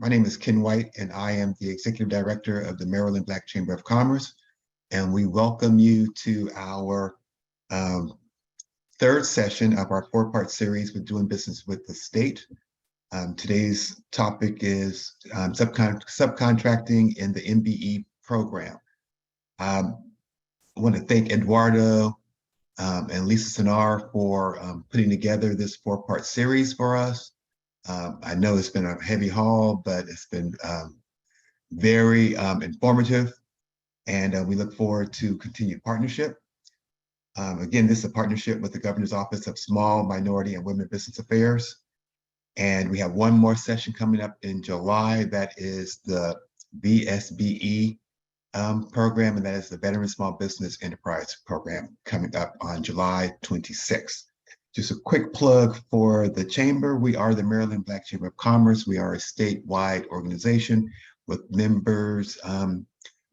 My name is Ken White, and I am the Executive Director of the Maryland Black Chamber of Commerce. And we welcome you to our third session of our four-part series with doing business with the state. Today's topic is subcontracting in the MBE program. I want to thank Eduardo and Lisa Sinar for putting together this four-part series for us. I know it's been a heavy haul, but it's been very informative, and we look forward to continued partnership. Again, this is a partnership with the Governor's Office of Small, Minority, and Women Business Affairs. And we have one more session coming up in July. That is the VSBE program, and that is the Veteran Small Business Enterprise Program coming up on July 26th. Just a quick plug for the Chamber. We are the Maryland Black Chamber of Commerce. We are a statewide organization with members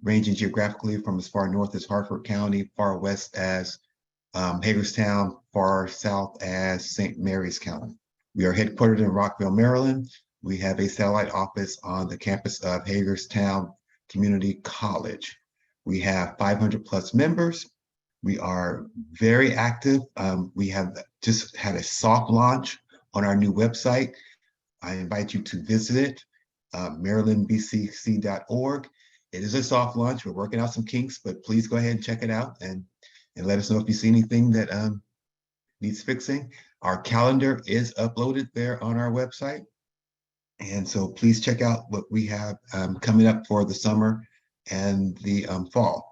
ranging geographically from as far north as Hartford County, far west as Hagerstown, far south as St. Mary's County. We are headquartered in Rockville, Maryland. We have a satellite office on the campus of Hagerstown Community College. We have 500 plus members. We are very active. We have just had a soft launch on our new website. I invite you to visit it, marylandbcc.org. It is a soft launch. We're working out some kinks, but please go ahead and check it out and let us know if you see anything that needs fixing. Our calendar is uploaded there on our website. And so please check out what we have coming up for the summer and the fall.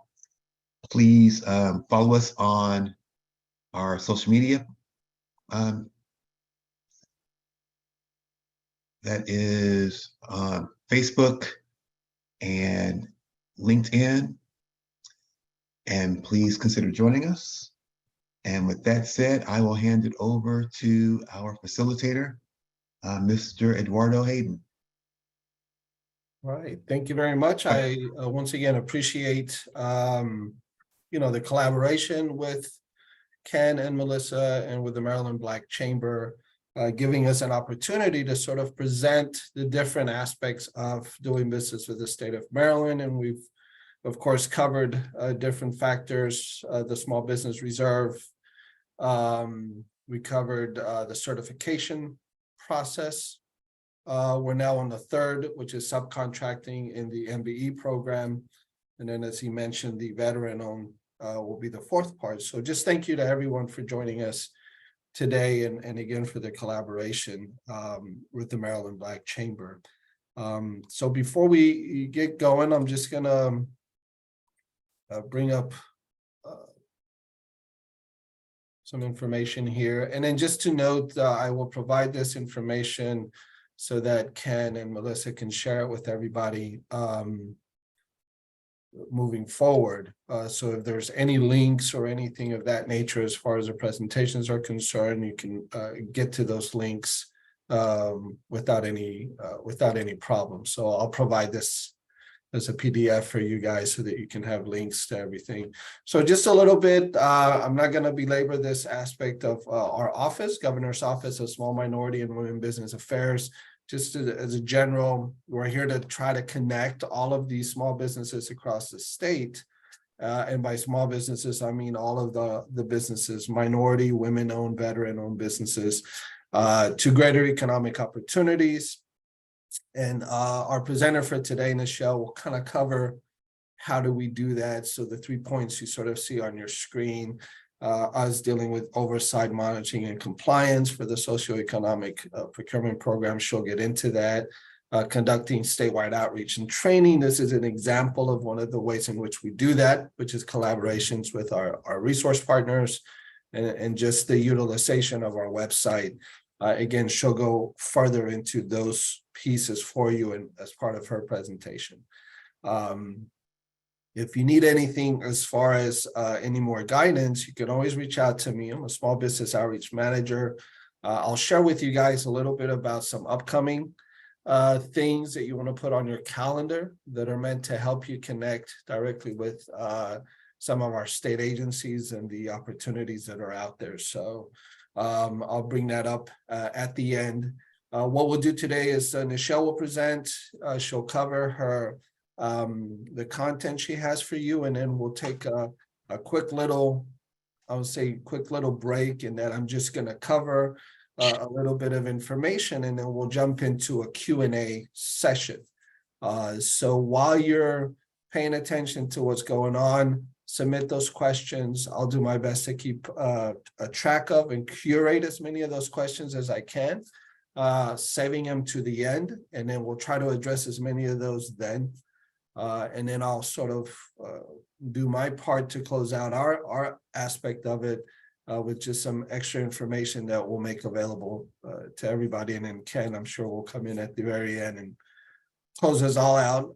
Please follow us on our social media. That is on Facebook and LinkedIn. And please consider joining us. And with that said, I will hand it over to our facilitator, Mr. Eduardo Hayden. All right, thank you very much. I once again appreciate the collaboration with Ken and Melissa and with the Maryland Black Chamber, giving us an opportunity to sort of present the different aspects of doing business with the state of Maryland. And we've, of course, covered different factors, the small business reserve. We covered the certification process. We're now on the third, which is subcontracting in the MBE program. And then, as he mentioned, the veteran-owned will be the fourth part. So just thank you to everyone for joining us today, and again for the collaboration with the Maryland Black Chamber. So before we get going, I'm just gonna bring up some information here. And then just to note, I will provide this information so that Ken and Melissa can share it with everybody moving forward. So if there's any links or anything of that nature as far as the presentations are concerned, you can get to those links without any problem. So I'll provide this as a PDF for you guys so that you can have links to everything. So just a little bit, I'm not going to belabor this aspect of our office, Governor's Office of Small, Minority, and Women Business Affairs. Just as a general, we're here to try to connect all of these small businesses across the state. And by small businesses, I mean all of the businesses, minority, women-owned, veteran-owned businesses, to greater economic opportunities. And our presenter for today, Nichelle, will kind of cover how do we do that. So the 3 points you sort of see on your screen, us dealing with oversight, monitoring, and compliance for the socioeconomic procurement program. She'll get into that. Conducting statewide outreach and training. This is an example of one of the ways in which we do that, which is collaborations with our resource partners and just the utilization of our website. Again, she'll go further into those pieces for you and as part of her presentation. If you need anything as far as any more guidance, you can always reach out to me. I'm a small business outreach manager. I'll share with you guys a little bit about some upcoming things that you want to put on your calendar that are meant to help you connect directly with some of our state agencies and the opportunities that are out there. So I'll bring that up at the end. What we'll do today is Nichelle will present. She'll cover her the content she has for you, and then we'll take a quick little, I would say, quick little break, and then I'm just going to cover a little bit of information, and then we'll jump into a Q&A session. So while you're paying attention to what's going on, submit those questions. I'll do my best to keep a track of and curate as many of those questions as I can, saving them to the end, and then we'll try to address as many of those then. And then I'll sort of do my part to close out our aspect of it with just some extra information that we'll make available to everybody. And then Ken, I'm sure, will come in at the very end and close us all out.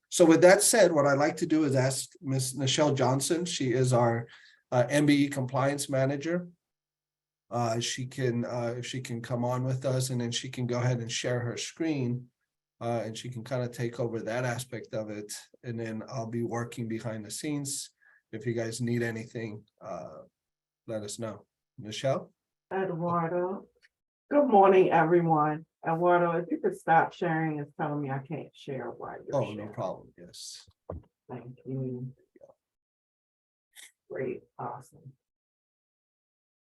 So with that said, what I'd like to do is ask Ms. Nichelle Johnson. She is our MBE compliance manager. If she can come on with us, and then she can go ahead and share her screen, and she can kind of take over that aspect of it. And then I'll be working behind the scenes. If you guys need anything, let us know. Nichelle? Eduardo. Good morning, everyone. Eduardo, if you could stop sharing, it's telling me I can't share while you're sharing. No problem. Yes. Thank you. Great, awesome.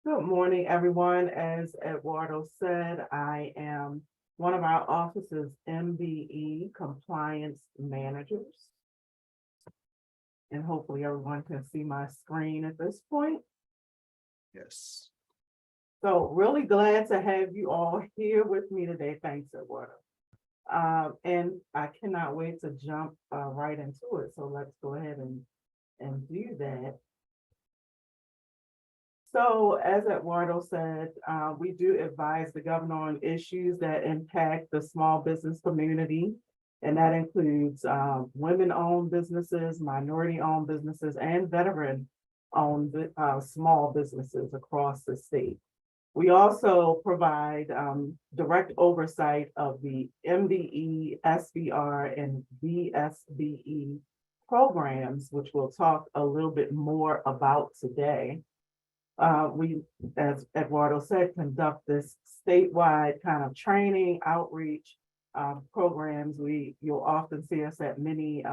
Good morning, everyone. As Eduardo said, I am one of our office's MBE compliance managers. And hopefully everyone can see my screen at this point. Yes. So really glad to have you all here with me today. Thanks, Eduardo. And I cannot wait to jump right into it. So let's go ahead and do that. So as Eduardo said, we do advise the governor on issues that impact the small business community. And that includes women-owned businesses, minority-owned businesses, and veteran-owned small businesses across the state. We also provide direct oversight of the MBE, SBR, and VSBE programs, which we'll talk a little bit more about today. We, as Eduardo said, conduct this statewide kind of training, outreach programs. You'll often see us at many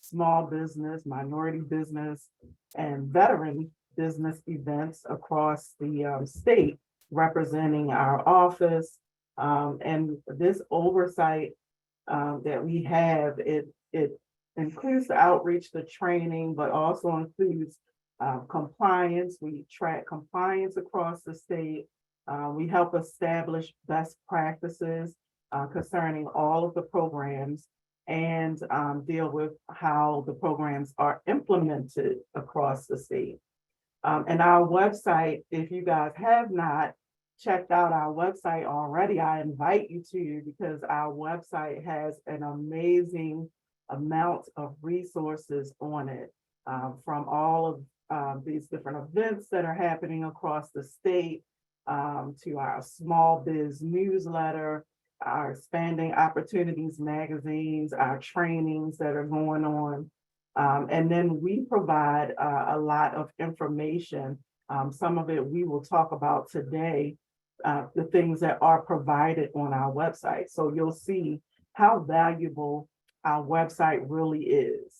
small business, minority business, and veteran business events across the state, representing our office. And this oversight that we have, it includes the outreach, the training, but also includes compliance. We track compliance across the state. We help establish best practices concerning all of the programs, and deal with how the programs are implemented across the state. And our website, if you guys have not checked out our website already, I invite you to, because our website has an amazing amount of resources on it, from all of these different events that are happening across the state, to our small biz newsletter, our expanding opportunities magazines, our trainings that are going on. And then we provide a lot of information. Some of it we will talk about today, the things that are provided on our website. So you'll see how valuable our website really is.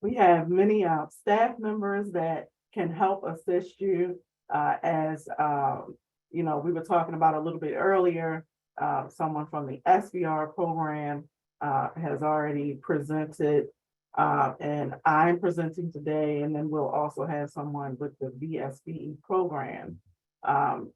We have many staff members that can help assist you, as you know, we were talking about a little bit earlier. Someone from the SBR program has already presented, and I'm presenting today, and then we'll also have someone with the VSBE program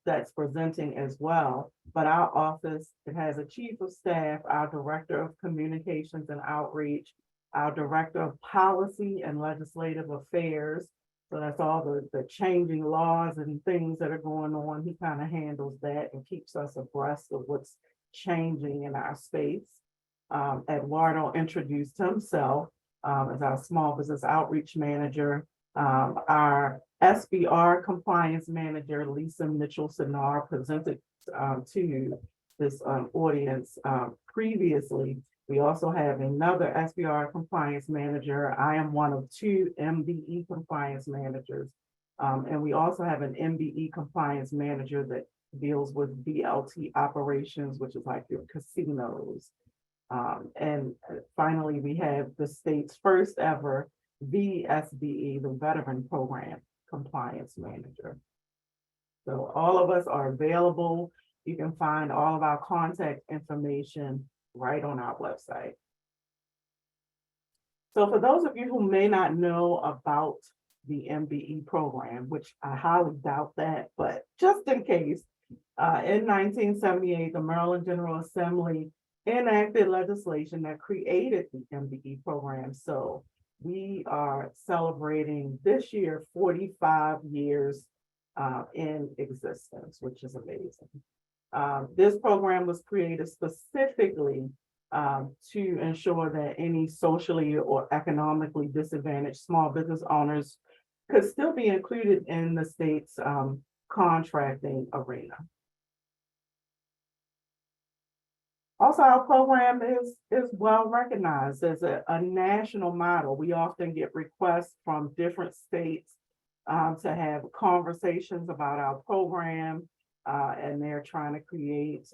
that's presenting as well. But our office, it has a chief of staff, our director of communications and outreach, our director of policy and legislative affairs. So that's all the changing laws and things that are going on. He kind of handles that and keeps us abreast of what's changing in our space. Eduardo introduced himself as our small business outreach manager. Our SBR compliance manager, Lisa Mitchell-Sinar, presented to this audience previously. We also have another SBR compliance manager. I am one of two MBE compliance managers. And we also have an MBE compliance manager that deals with BLT operations, which is like your casinos. And finally, we have the state's first ever VSBE, the Veteran Program Compliance Manager. So all of us are available. You can find all of our contact information right on our website. So for those of you who may not know about the MBE program, which I highly doubt that, but just in case, in 1978, the Maryland General Assembly enacted legislation that created the MBE program. So we are celebrating this year 45 years in existence, which is amazing. This program was created specifically to ensure that any socially or economically disadvantaged small business owners could still be included in the state's contracting arena. Also, our program is well recognized as a national model. We often get requests from different states to have conversations about our program, and they're trying to create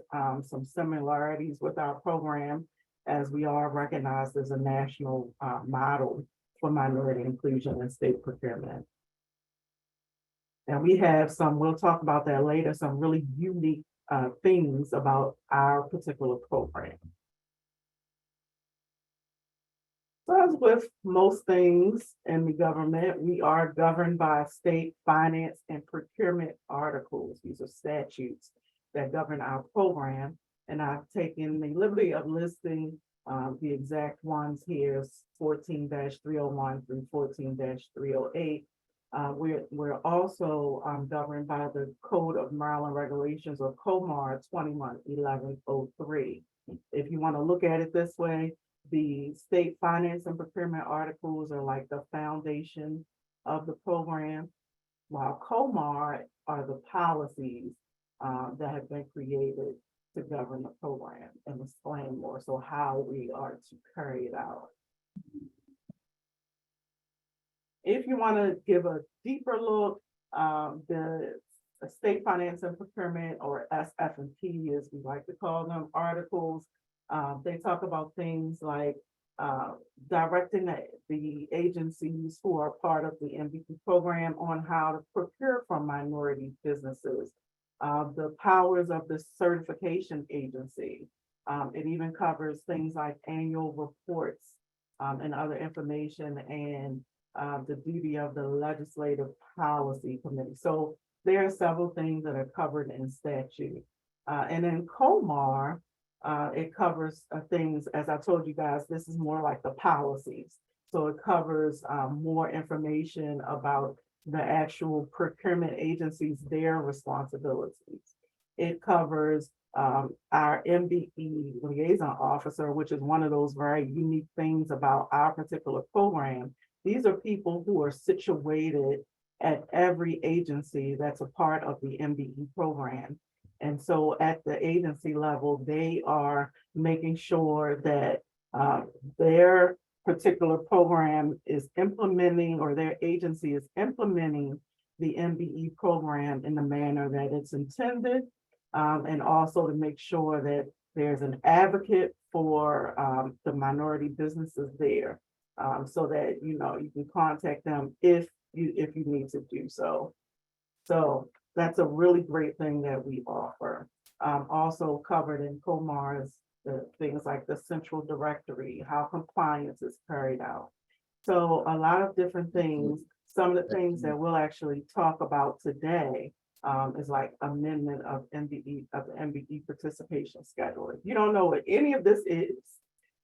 some similarities with our program, as we are recognized as a national model for minority inclusion in state procurement. And we have some, we'll talk about that later, some really unique things about our particular program. So as with most things in the government, we are governed by state finance and procurement articles. These are statutes that govern our program. And I've taken the liberty of listing the exact ones here, 14-301 through 14-308. We're also governed by the Code of Maryland Regulations, or COMAR 21-1103. If you want to look at it this way, the state finance and procurement articles are like the foundation of the program, while COMAR are the policies that have been created to govern the program and explain more so how we are to carry it out. If you want to give a deeper look, the state finance and procurement, or SF&P as we like to call them, articles, they talk about things like directing the agencies who are part of the MVP program on how to procure from minority businesses, the powers of the certification agency. It even covers things like annual reports and other information, and the duty of the legislative policy committee. So there are several things that are covered in statute. And in COMAR, it covers things, as I told you guys, this is more like the policies. So it covers more information about the actual procurement agencies, their responsibilities. It covers our MBE liaison officer, which is one of those very unique things about our particular program. These are people who are situated at every agency that's a part of the MBE program. And so at the agency level, they are making sure that their particular program is implementing, or their agency is implementing the MBE program in the manner that it's intended, and also to make sure that there's an advocate for the minority businesses there, so that you can contact them if you need to do so. So that's a really great thing that we offer. Also covered in COMAR is the things like the central directory, how compliance is carried out. So a lot of different things. Some of the things that we'll actually talk about today is like amendment of the MBE participation schedule. If you don't know what any of this is,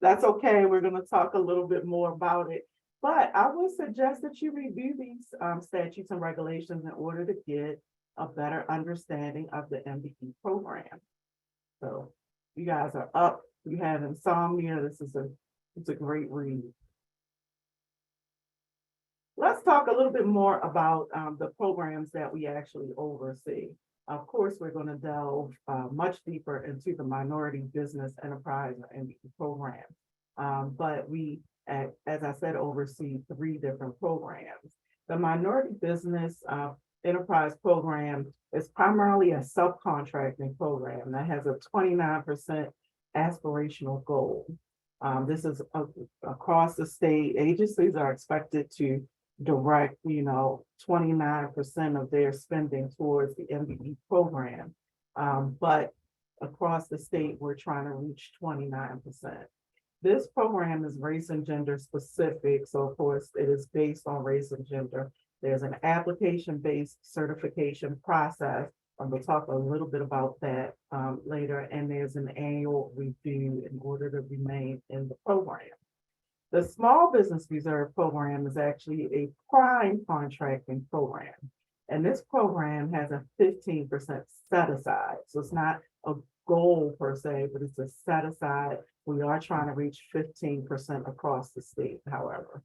that's okay. We're going to talk a little bit more about it. But I would suggest that you review these statutes and regulations in order to get a better understanding of the MBE program. So you guys are up, you have insomnia, it's a great read. Let's talk a little bit more about the programs that we actually oversee. Of course, we're going to delve much deeper into the Minority Business Enterprise, or MBE program. But we, as I said, oversee 3 different programs. The minority business enterprise program is primarily a subcontracting program that has a 29% aspirational goal. This is across the state. Agencies are expected to direct, 29% of their spending towards the MBE program. But across the state, we're trying to reach 29%. This program is race and gender specific. So of course, it is based on race and gender. There's an application-based certification process. We'll talk a little bit about that later. And there's an annual review in order to remain in the program. The Small Business Reserve Program is actually a prime contracting program. And this program has a 15% set aside. So it's not a goal per se, but it's a set aside. We are trying to reach 15% across the state, however.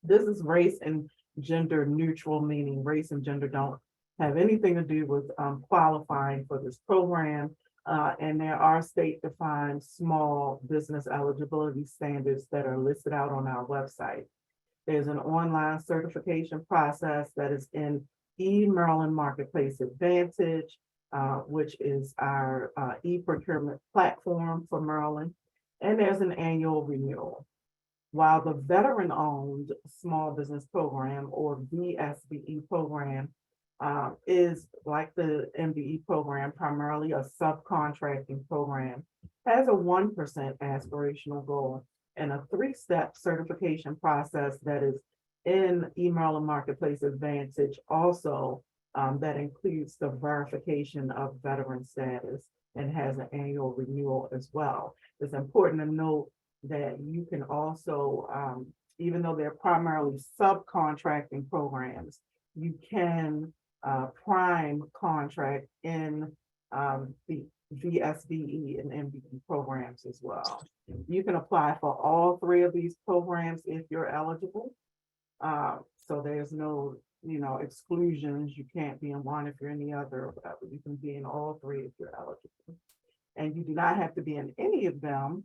This is race and gender neutral, meaning race and gender don't have anything to do with qualifying for this program. And there are state-defined small business eligibility standards that are listed out on our website. There's an online certification process that is in eMaryland Marketplace Advantage, which is our e-procurement platform for Maryland. And there's an annual renewal. While the veteran-owned small business program, or VSBE program, is like the MBE program, primarily a subcontracting program, has a 1% aspirational goal and a 3-step certification process that is in eMaryland Marketplace Advantage also, that includes the verification of veteran status and has an annual renewal as well. It's important to note that you can also, even though they're primarily subcontracting programs, you can prime contract in the VSBE and MBE programs as well. You can apply for all 3 of these programs if you're eligible. So there's no, exclusions. You can't be in one if you're in the other. You can be in all 3 if you're eligible. And you do not have to be in any of them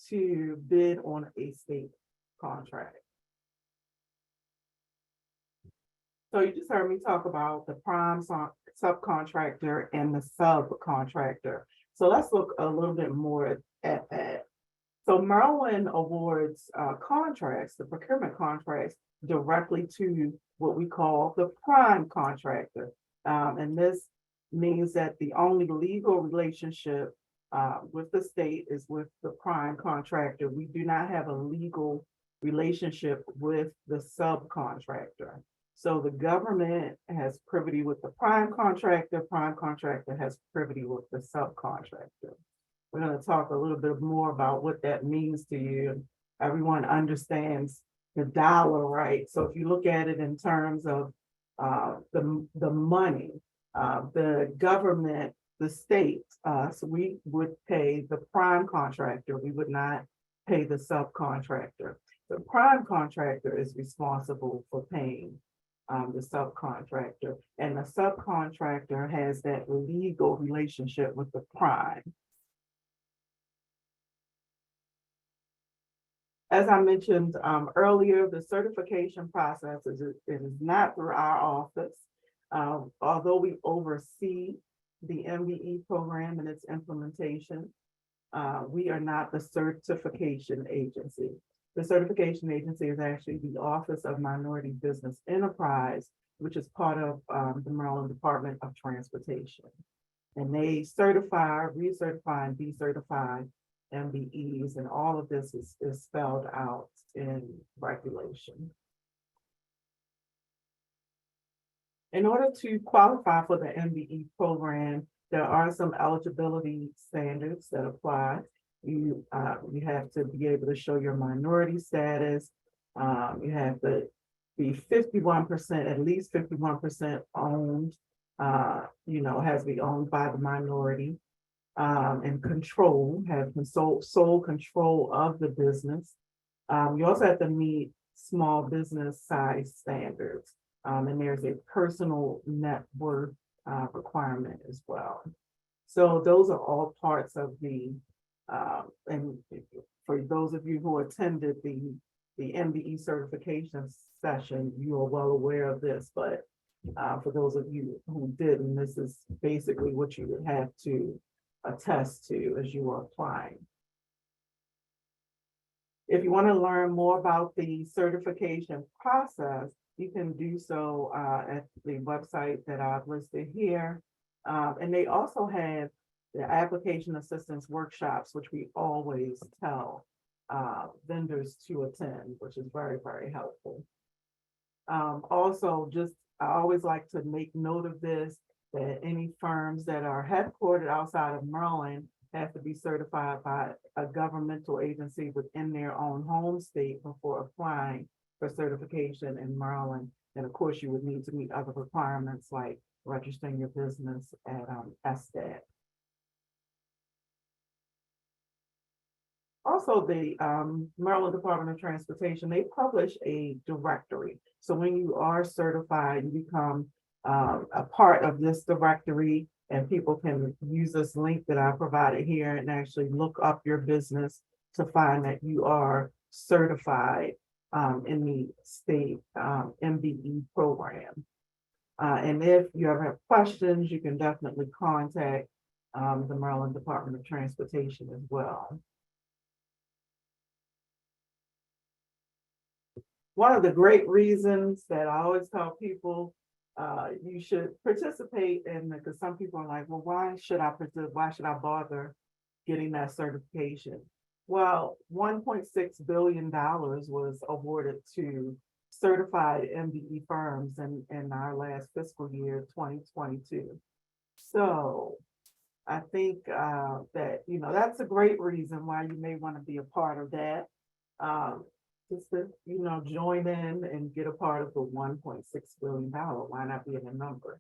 to bid on a state contract. So you just heard me talk about the prime subcontractor and the subcontractor. So let's look a little bit more at that. So Maryland awards contracts, the procurement contracts, directly to what we call the prime contractor. And this means that the only legal relationship with the state is with the prime contractor. We do not have a legal relationship with the subcontractor. So the government has privity with the prime contractor has privity with the subcontractor. We're going to talk a little bit more about what that means to you. Everyone understands the dollar, right? So if you look at it in terms of the money, the government, the state, so we would pay the prime contractor, we would not pay the subcontractor. The prime contractor is responsible for paying the subcontractor, and the subcontractor has that legal relationship with the prime. As I mentioned earlier, the certification process is not through our office. Although we oversee the MBE program and its implementation, we are not the certification agency. The certification agency is actually the Office of Minority Business Enterprise, which is part of the Maryland Department of Transportation. And they certify, recertify, and decertify MBEs, and all of this is spelled out in regulation. In order to qualify for the MBE program, there are some eligibility standards that apply. You have to be able to show your minority status. You have to be 51%, at least 51% owned, has to be owned by the minority, and have sole control of the business. You also have to meet small business size standards. And there's a personal net worth requirement as well. So those are all parts of the, and for those of you who attended the the MBE certification session, you are well aware of this, but for those of you who didn't, this is basically what you would have to attest to as you are applying. If you want to learn more about the certification process, you can do so at the website that I've listed here. And they also have the application assistance workshops, which we always tell vendors to attend, which is very, very helpful. Also, I always like to make note of this, that any firms that are headquartered outside of Maryland have to be certified by a governmental agency within their own home state before applying for certification in Maryland. And of course, you would need to meet other requirements like registering your business at SDAT. Also, the Maryland Department of Transportation, they publish a directory. So when you are certified, you become a part of this directory, and people can use this link that I provided here and actually look up your business to find that you are certified in the state MBE program. And if you ever have questions, you can definitely contact the Maryland Department of Transportation as well. One of the great reasons that I always tell people you should participate in, because some people are like, well, why should I participate? Why should I bother getting that certification? Well, $1.6 billion was awarded to certified MBE firms in our last fiscal year, 2022. So I think that, that's a great reason why you may want to be a part of that. Just to, join in and get a part of the $1.6 billion. Why not be in a number?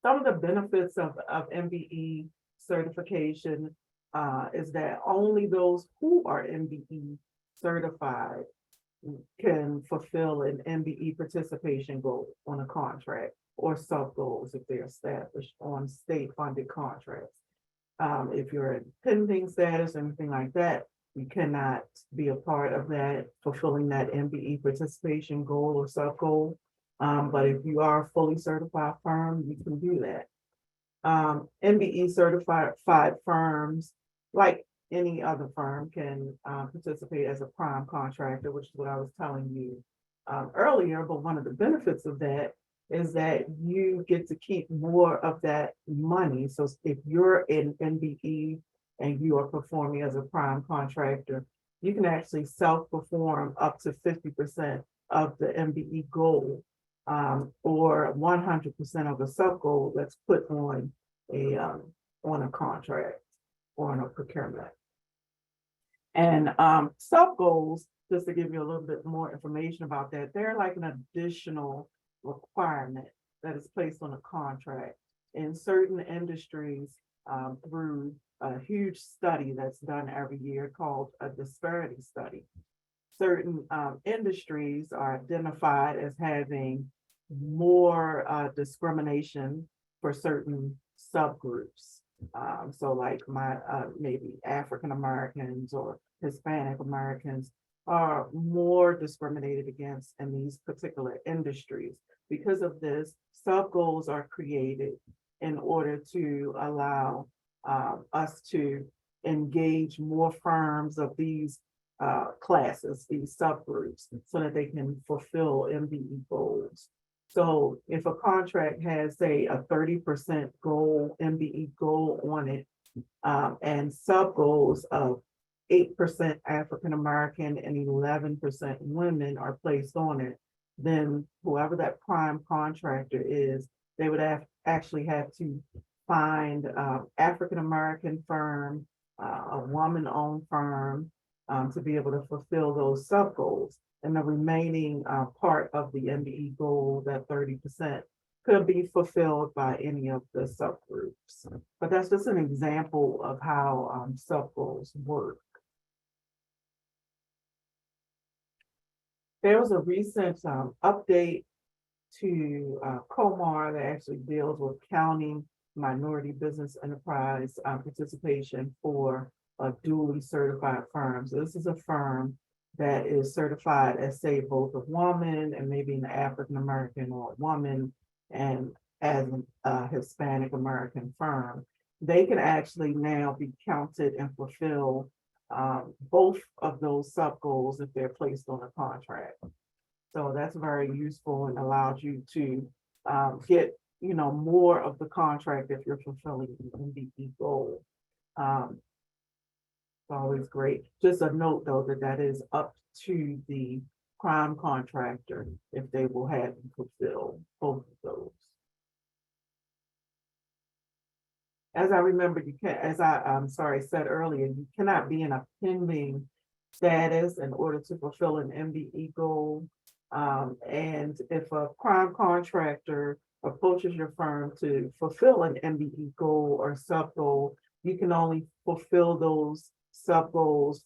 Some of the benefits of MBE certification is that only those who are MBE certified can fulfill an MBE participation goal on a contract or sub goals if they're established on state funded contracts. If you're in pending status or anything like that, you cannot be a part of that, fulfilling that MBE participation goal or sub goal. But if you are a fully certified firm, you can do that. MBE certified firms, like any other firm, can participate as a prime contractor, which is what I was telling you earlier. But one of the benefits of that is that you get to keep more of that money. So if you're in MBE and you are performing as a prime contractor, you can actually self-perform up to 50% of the MBE goal, or 100% of the sub-goal that's put on a contract or on a procurement. And sub-goals, just to give you a little bit more information about that, they're like an additional requirement that is placed on a contract. In certain industries, through a huge study that's done every year called a disparity study, certain industries are identified as having more discrimination for certain subgroups. So like maybe African Americans or Hispanic Americans are more discriminated against in these particular industries. Because of this, sub-goals are created in order to allow us to engage more firms of these classes, these subgroups, so that they can fulfill MBE goals. So if a contract has, say, a 30% goal, MBE goal on it, and sub-goals of 8% African American and 11% women are placed on it, then whoever that prime contractor is, they would actually have to find African American firm, a woman-owned firm, to be able to fulfill those sub-goals. And the remaining part of the MBE goal, that 30%, could be fulfilled by any of the subgroups. But that's just an example of how sub-goals work. There was a recent update to COMAR that actually deals with counting minority business enterprise participation for duly certified firms. So this is a firm that is certified as, say, both a woman and maybe an African American or a woman and as a Hispanic American firm, they can actually now be counted and fulfill both of those sub goals if they're placed on a contract. So that's very useful and allows you to get, more of the contract if you're fulfilling the MBE goal. It's always great. Just a note though, that is up to the prime contractor if they will have you fulfill both of those. As I remember, you can't, as I'm sorry, said earlier, you cannot be in a pending status in order to fulfill an MBE goal. And if a prime contractor approaches your firm to fulfill an MBE goal or sub goal, you can only fulfill those sub goals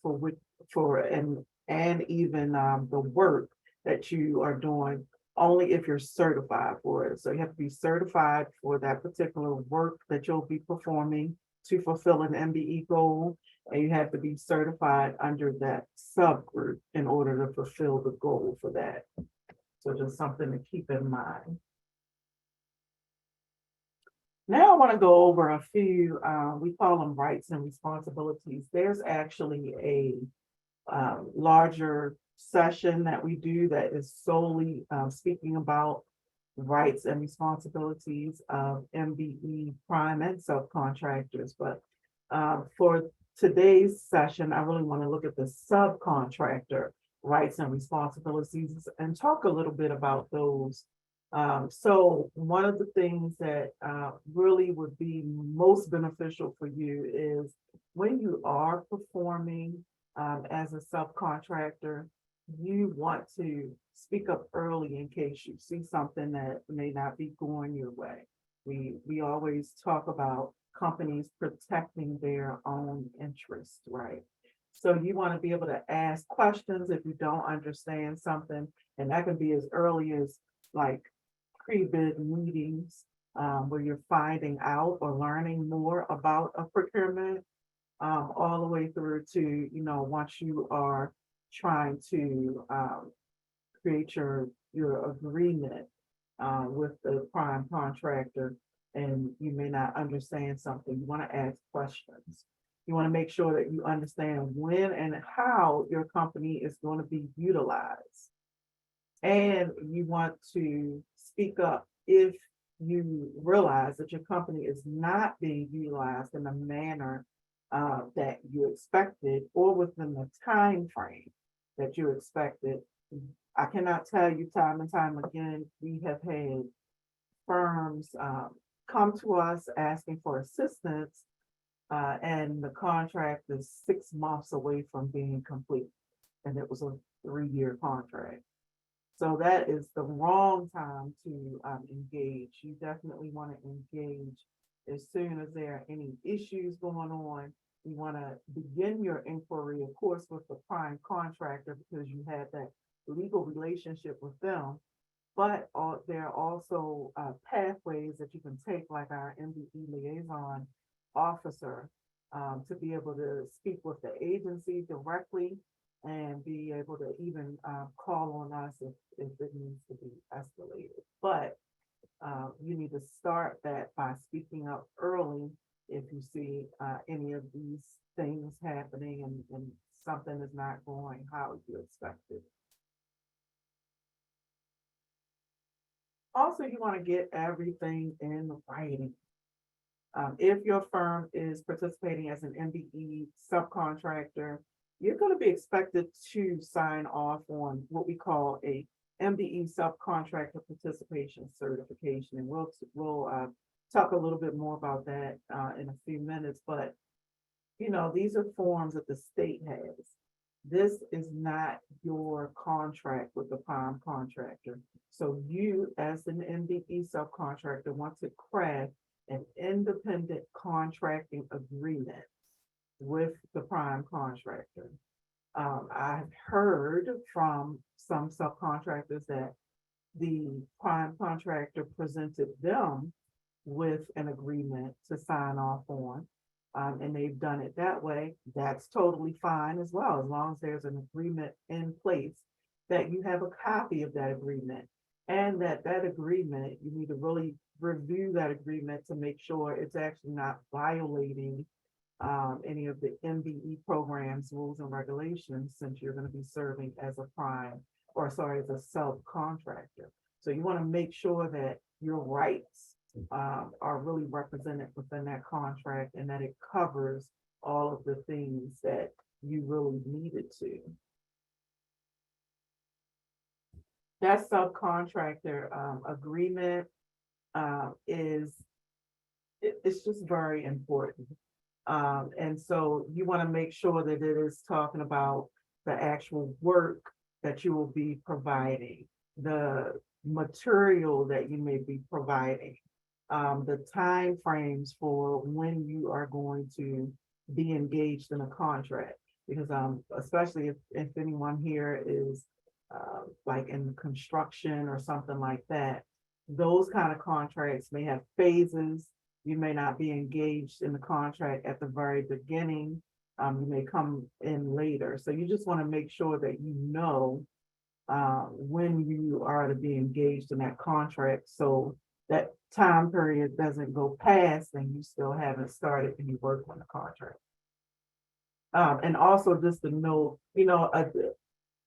and even the work that you are doing only if you're certified for it. So you have to be certified for that particular work that you'll be performing to fulfill an MBE goal, and you have to be certified under that subgroup in order to fulfill the goal for that. So just something to keep in mind. Now I want to go over a few, we call them rights and responsibilities. There's actually a larger session that we do that is solely speaking about rights and responsibilities of MBE prime and subcontractors. But for today's session, I really want to look at the subcontractor rights and responsibilities and talk a little bit about those. So one of the things that really would be most beneficial for you is when you are performing as a subcontractor, you want to speak up early in case you see something that may not be going your way. We always talk about companies protecting their own interests, right? So you want to be able to ask questions if you don't understand something, and that can be as early as like pre-bid meetings where you're finding out or learning more about a procurement, all the way through to, once you are trying to create your agreement with the prime contractor and you may not understand something, you want to ask questions. You want to make sure that you understand when and how your company is going to be utilized. And you want to speak up if you realize that your company is not being utilized in the manner that you expected or within the time frame that you expected. I cannot tell you time and time again, we have had firms come to us asking for assistance and the contract is 6 months away from being complete. And it was a 3-year contract. So that is the wrong time to engage. You definitely want to engage as soon as there are any issues going on. You want to begin your inquiry, of course, with the prime contractor because you have that legal relationship with them. But there are also pathways that you can take, like our MBE liaison officer, to be able to speak with the agency directly and be able to even call on us if it needs to be escalated. But you need to start that by speaking up early if you see any of these things happening and something is not going how you expected. Also, you want to get everything in writing. If your firm is participating as an MBE subcontractor, you're going to be expected to sign off on what we call a MBE subcontractor participation certification. And we'll talk a little bit more about that in a few minutes. But, these are forms that the state has. This is not your contract with the prime contractor. So you, as an MBE subcontractor, want to craft an independent contracting agreement with the prime contractor. I've heard from some subcontractors that the prime contractor presented them with an agreement to sign off on, and they've done it that way, that's totally fine as well, as long as there's an agreement in place, that you have a copy of that agreement. And that agreement, you need to really review that agreement to make sure it's actually not violating any of the MBE programs, rules and regulations, since you're going to be serving as a prime, or sorry, as a subcontractor. So you want to make sure that your rights are really represented within that contract, and that it covers all of the things that you really needed to. That subcontractor agreement it's just very important. And so you want to make sure that it is talking about the actual work that you will be providing, the material that you may be providing, the time frames for when you are going to be engaged in a contract. Because especially if anyone here is like in construction or something like that, those kind of contracts may have phases. You may not be engaged in the contract at the very beginning. You may come in later. So you just want to make sure that you know when you are to be engaged in that contract, so that time period doesn't go past and you still haven't started any work on the contract. And also just to know,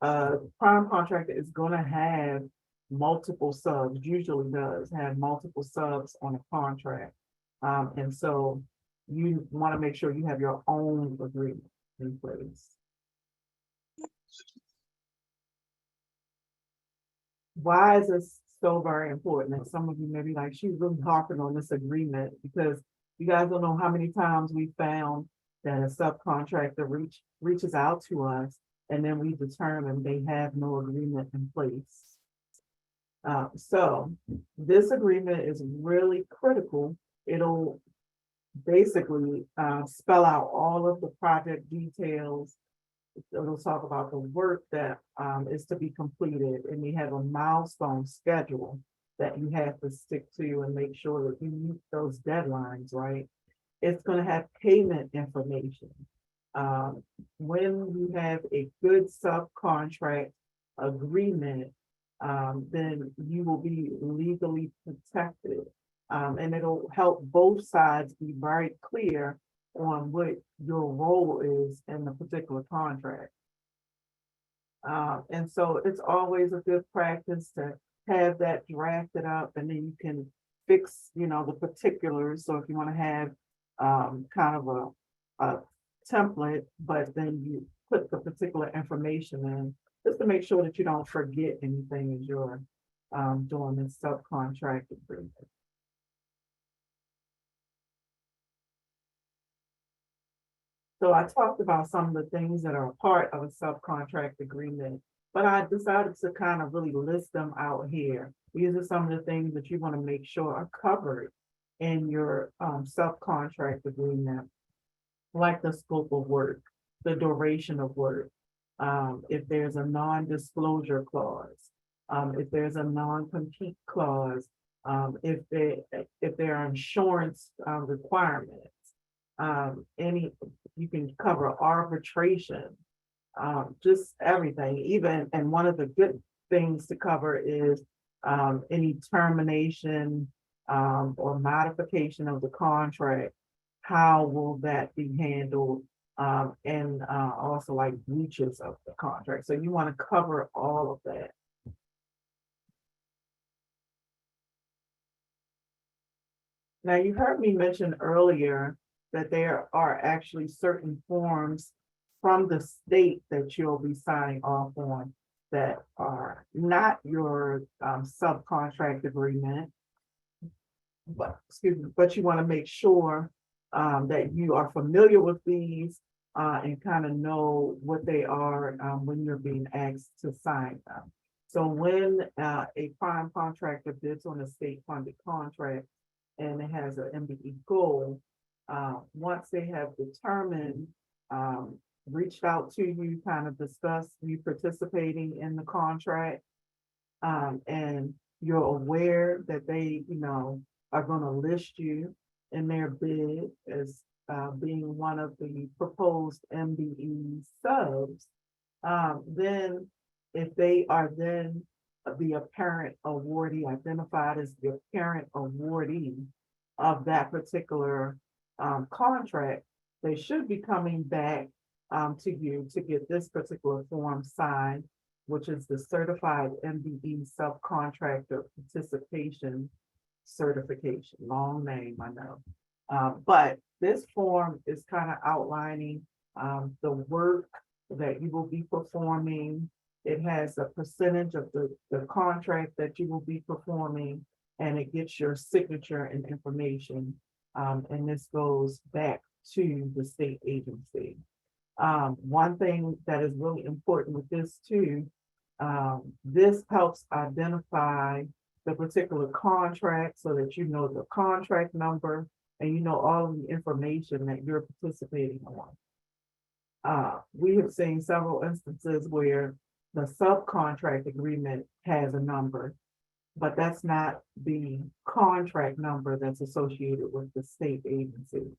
a prime contractor is going to have multiple subs, usually does have multiple subs on a contract. And so you want to make sure you have your own agreement in place. Why is this so very important? And some of you may be like, she's really harping on this agreement, because you guys don't know how many times we found that a subcontractor reaches out to us, and then we determine they have no agreement in place. So this agreement is really critical. It'll basically spell out all of the project details. It'll talk about the work that is to be completed, and we have a milestone schedule that you have to stick to and make sure that you meet those deadlines, right? It's going to have payment information. When you have a good subcontract agreement, then you will be legally protected. And it'll help both sides be very clear on what your role is in the particular contract. And so it's always a good practice to have that drafted up, and then you can fix, the particulars. So if you want to have kind of a template, but then you put the particular information in, just to make sure that you don't forget anything as you're doing this subcontract agreement. So I talked about some of the things that are a part of a subcontract agreement, but I decided to kind of really list them out here. These are some of the things that you want to make sure are covered in your subcontract agreement, like the scope of work, the duration of work, if there's a non-disclosure clause, if there's a non-compete clause, if there are insurance requirements, you can cover arbitration, just everything. Even, and one of the good things to cover is any termination or modification of the contract. How will that be handled? And also like breaches of the contract. So you want to cover all of that. Now, you heard me mention earlier that there are actually certain forms from the state that you'll be signing off on that are not your subcontract agreement, but you want to make sure that you are familiar with these and kind of know what they are when you're being asked to sign them. So when a prime contractor bids on a state-funded contract and it has an MBE goal, once they have determined, reached out to you, kind of discussed you participating in the contract, and you're aware that they, are going to list you in their bid as being one of the proposed MBE subs, then if they are then the apparent awardee, identified as the apparent awardee of that particular contract, they should be coming back to you to get this particular form signed, which is the Certified MBE Subcontractor Participation Certification. Long name, I know. But this form is kind of outlining the work that you will be performing. It has a percentage of the contract that you will be performing, and it gets your signature and information. And this goes back to the state agency. One thing that is really important with this too, this helps identify the particular contract so that you know the contract number and you know all of the information that you're participating on. We have seen several instances where the subcontract agreement has a number, but that's not the contract number that's associated with the state agency.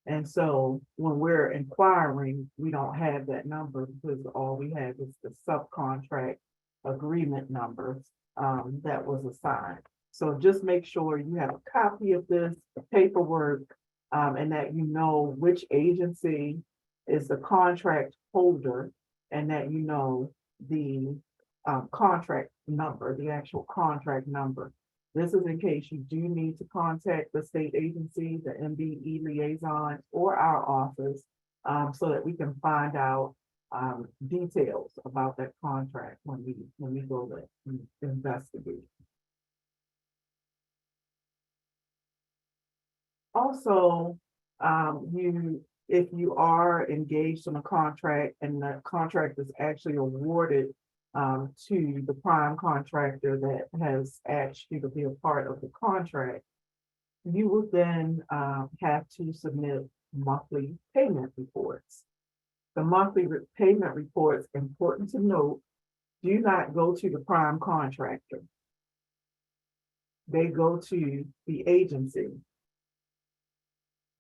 And so when we're inquiring, we don't have that number because all we have is the subcontract agreement number that was assigned. So just make sure you have a copy of this paperwork and that you know which agency is the contract holder and that you know the contract number, the actual contract number. This is in case you do need to contact the state agency, the MBE liaison, or our office so that we can find out details about that contract when we go to investigate. Also, if you are engaged in a contract and the contract is actually awarded to the prime contractor that has asked you to be a part of the contract, you will then have to submit monthly payment reports. The monthly payment reports, important to note, do not go to the prime contractor. They go to the agency.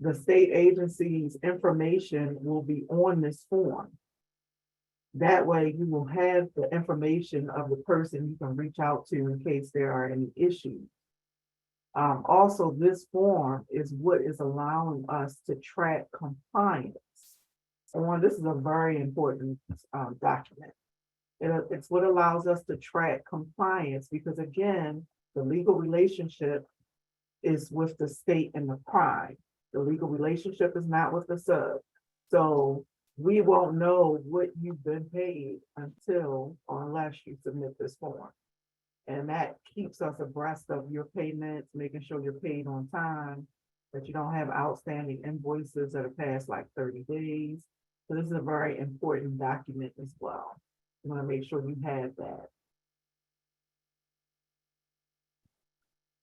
The state agency's information will be on this form. That way you will have the information of the person you can reach out to in case there are any issues. Also, this form is what is allowing us to track compliance. And this is a very important document. It's what allows us to track compliance because again, the legal relationship is with the state and the prime. The legal relationship is not with the sub. So we won't know what you've been paid until or unless you submit this form. And that keeps us abreast of your payments, making sure you're paid on time, that you don't have outstanding invoices that are past like 30 days. So this is a very important document as well. You want to make sure you have that.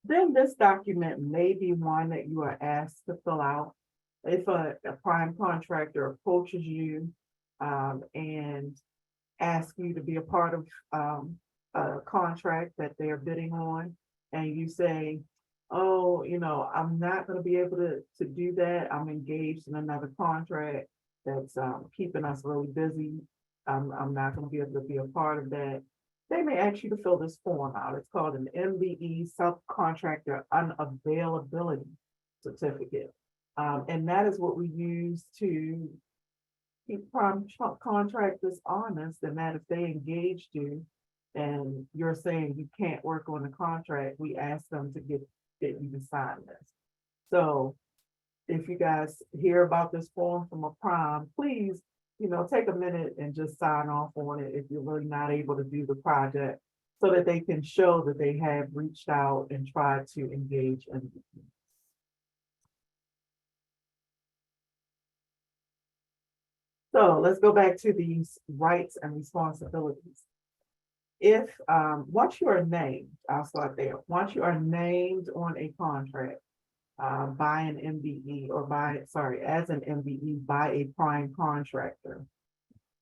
Then this document may be one that you are asked to fill out. If a prime contractor approaches you and asks you to be a part of a contract that they're bidding on, and you say, oh, I'm not going to be able to do that. I'm engaged in another contract that's keeping us really busy. I'm not going to be able to be a part of that. They may ask you to fill this form out. It's called an MBE Subcontractor Unavailability Certificate. And that is what we use to keep prime contractors honest, and that if they engaged you and you're saying you can't work on the contract, we ask them to get you to sign this. So if you guys hear about this form from a prime, please, take a minute and just sign off on it if you're really not able to do the project so that they can show that they have reached out and tried to engage in. So let's go back to these rights and responsibilities. If once you are named, I'll start there. Once you are named on a contract by an MBE or as an MBE by a prime contractor,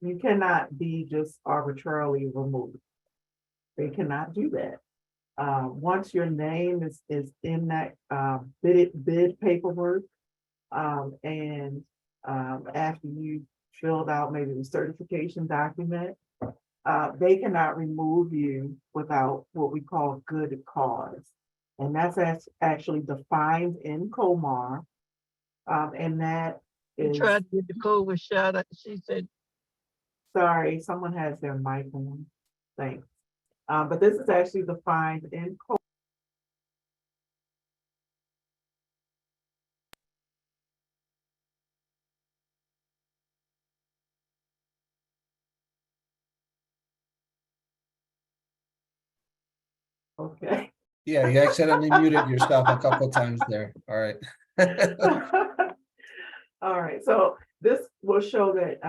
you cannot be just arbitrarily removed. They cannot do that. Once your name is in that bid paperwork, After you filled out maybe the certification document, they cannot remove you without what we call good cause. And that's actually defined in COMAR. And that You is, tried to get the COVID shot. She said, sorry, someone has their mic on. Thanks. But this is actually defined in COMAR. Okay. Yeah, you accidentally muted yourself a couple times there. All right. All right, so this will show that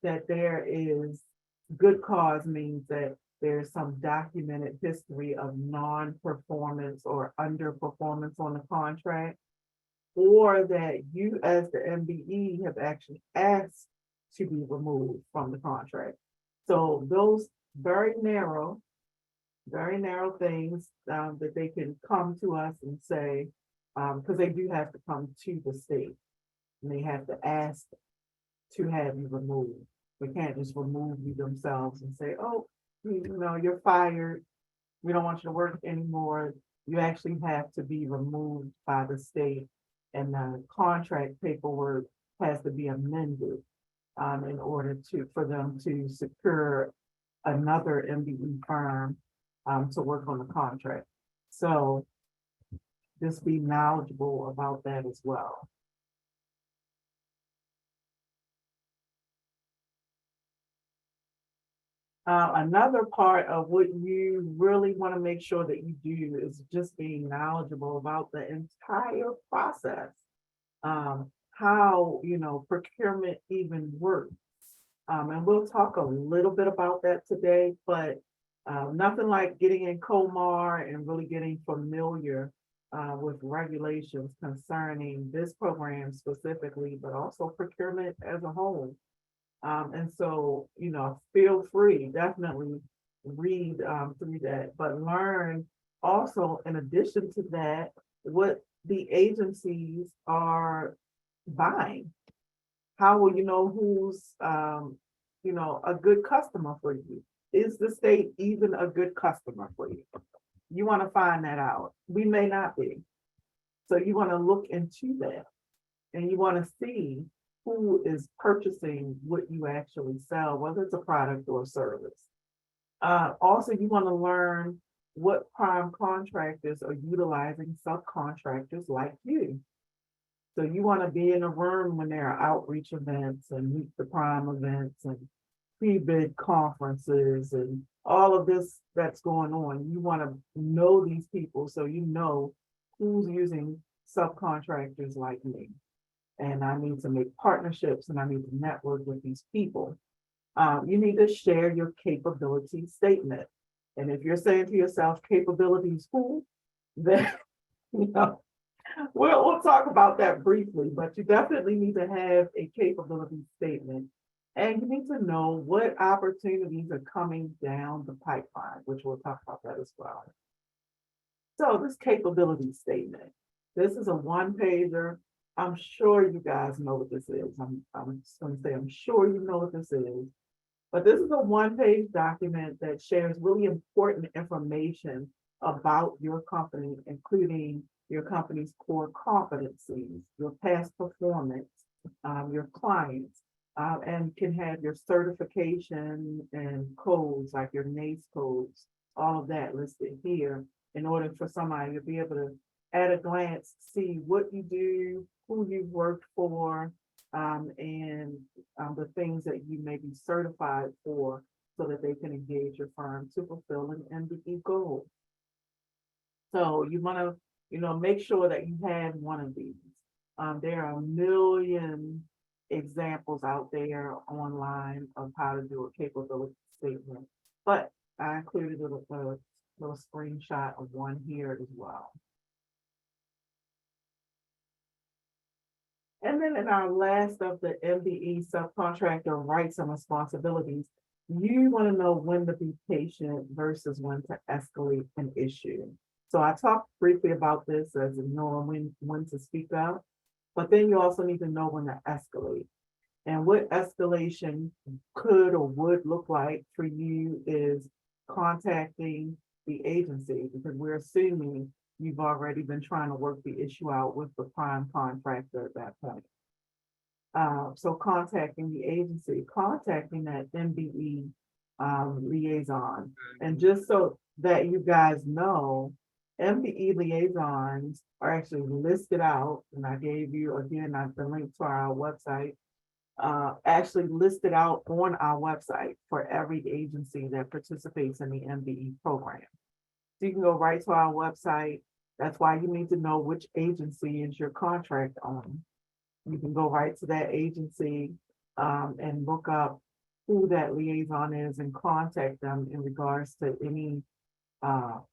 that there is good cause means that there's some documented history of non-performance or underperformance on the contract, or that you as the MBE have actually asked to be removed from the contract. So those very narrow things that they can come to us and say, because they do have to come to the state and they have to ask to have you removed. They can't just remove you themselves and say, oh, you're fired. We don't want you to work anymore. You actually have to be removed by the state, and the contract paperwork has to be amended in order for them to secure another MBE firm to work on the contract. So just be knowledgeable about that as well. Another part of what you really want to make sure that you do is just being knowledgeable about the entire process. How, procurement even works. And we'll talk a little bit about that today, but nothing like getting in COMAR and really getting familiar with regulations concerning this program specifically, but also procurement as a whole. And so, feel free, definitely read through that, but learn also, in addition to that, what the agencies are buying. How will you know who's, a good customer for you? Is the state even a good customer for you? You want to find that out. We may not be. So you want to look into that, and you want to see who is purchasing what you actually sell, whether it's a product or a service. Also, you want to learn what prime contractors are utilizing subcontractors like you. So you want to be in a room when there are outreach events and meet the prime events and pre-bid conferences and all of this that's going on. You want to know these people so you know who's using subcontractors like me. And I need to make partnerships and I need to network with these people. You need to share your capability statement. And if you're saying to yourself, capabilities who, then, we'll talk about that briefly, but you definitely need to have a capability statement. And you need to know what opportunities are coming down the pipeline, which we'll talk about that as well. So this capability statement, this is a one-pager. I'm sure you guys know what this is. I'm just going to say, I'm sure you know what this is. But this is a one-page document that shares really important information about your company, including your company's core competencies, your past performance, your clients, and can have your certification and codes like your NACE codes, all of that listed here in order for somebody to be able to, at a glance, see what you do, who you've worked for, and the things that you may be certified for so that they can engage your firm to fulfill an MBE goal. So you want to, make sure that you have one of these. There are a million examples out there online of how to do a capability statement, but I included a little screenshot of one here as well. And then in our last of the MBE subcontractor rights and responsibilities, you want to know when to be patient versus when to escalate an issue. So I talked briefly about this as knowing when to speak up. But then you also need to know when to escalate. And what escalation could or would look like for you is contacting the agency, because we're assuming you've already been trying to work the issue out with the prime contractor at that point. So contacting the agency, contacting that MBE liaison. And just so that you guys know, MBE liaisons are actually listed out, and I gave you, again, the link to our website, actually listed out on our website for every agency that participates in the MBE program. So you can go right to our website. That's why you need to know which agency is your contract on. You can go right to that agency and look up who that liaison is and contact them in regards to any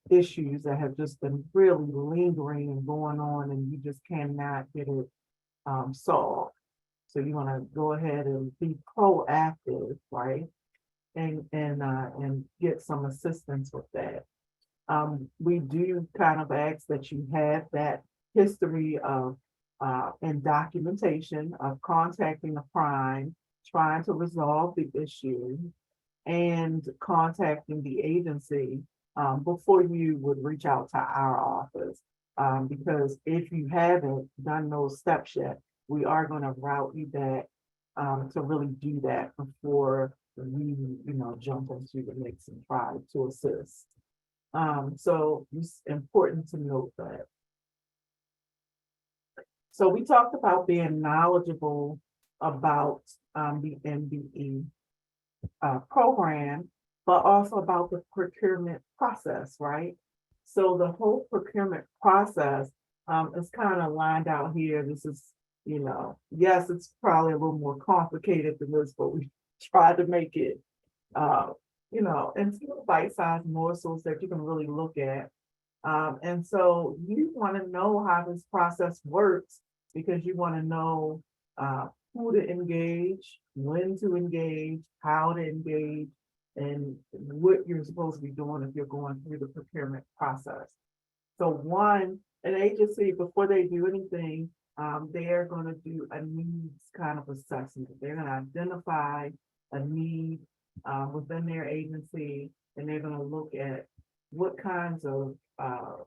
issues that have just been really lingering and going on, and you just cannot get it solved. So you want to go ahead and be proactive, right? And get some assistance with that. We do kind of ask that you have that history of and documentation of contacting the prime, trying to resolve the issue, and contacting the agency before you would reach out to our office. Because if you haven't done those steps yet, we are going to route you back to really do that before we, jump into the mix and try to assist. So it's important to note that. So we talked about being knowledgeable about the MBE program, but also about the procurement process, right? So the whole procurement process is kind of lined out here. This is, yes, it's probably a little more complicated than this, but we try to make it, into bite-sized morsels that you can really look at. And so you want to know how this process works, because you want to know who to engage, when to engage, how to engage, and what you're supposed to be doing if you're going through the procurement process. So an agency, before they do anything, they're going to do a needs kind of assessment. They're going to identify a need within their agency, and they're going to look at what kinds of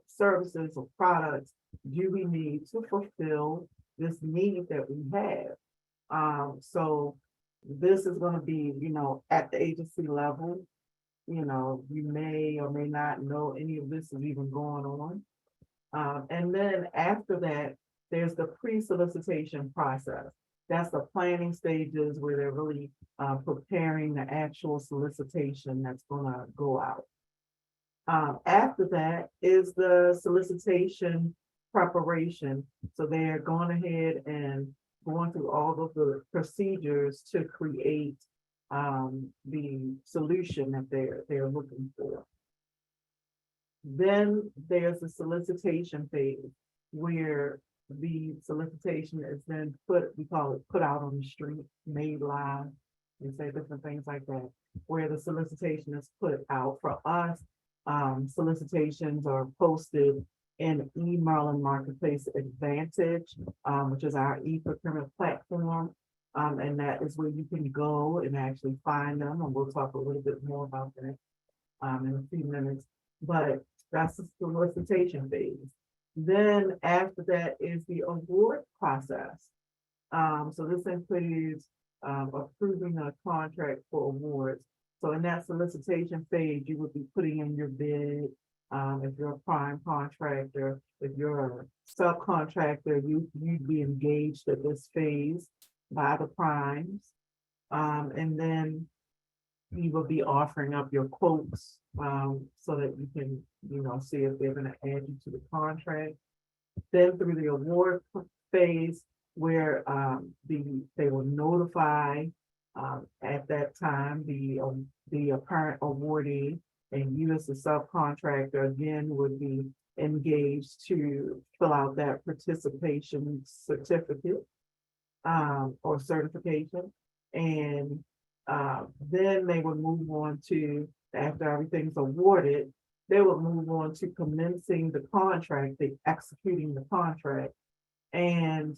services or products do we need to fulfill this need that we have. So this is going to be, at the agency level. You may or may not know any of this is even going on. And then after that, there's the pre-solicitation process. That's the planning stages where they're really preparing the actual solicitation that's going to go out. After that is the solicitation preparation. So they're going ahead and going through all of the procedures to create the solution that they're looking for. Then there's the solicitation phase, where the solicitation is then we call it put out on the street, made live, and say different things like that, where the solicitation is put out. For us, solicitations are posted in eMerlin Marketplace Advantage, which is our e-procurement platform. And that is where you can go and actually find them. And we'll talk a little bit more about that in a few minutes. But that's the solicitation phase. Then after that is the award process. So this includes approving a contract for awards. So in that solicitation phase, you would be putting in your bid. If you're a prime contractor, if you're a subcontractor, you'd be engaged at this phase by the primes. And then you will be offering up your quotes so that you can, see if they're going to add you to the contract. Then through the award phase, where they will notify at that time the apparent awardee, and you as the subcontractor again would be engaged to fill out that participation certificate or certification. And then they would move on to, after everything's awarded, they would move on to commencing the contract, executing the contract. and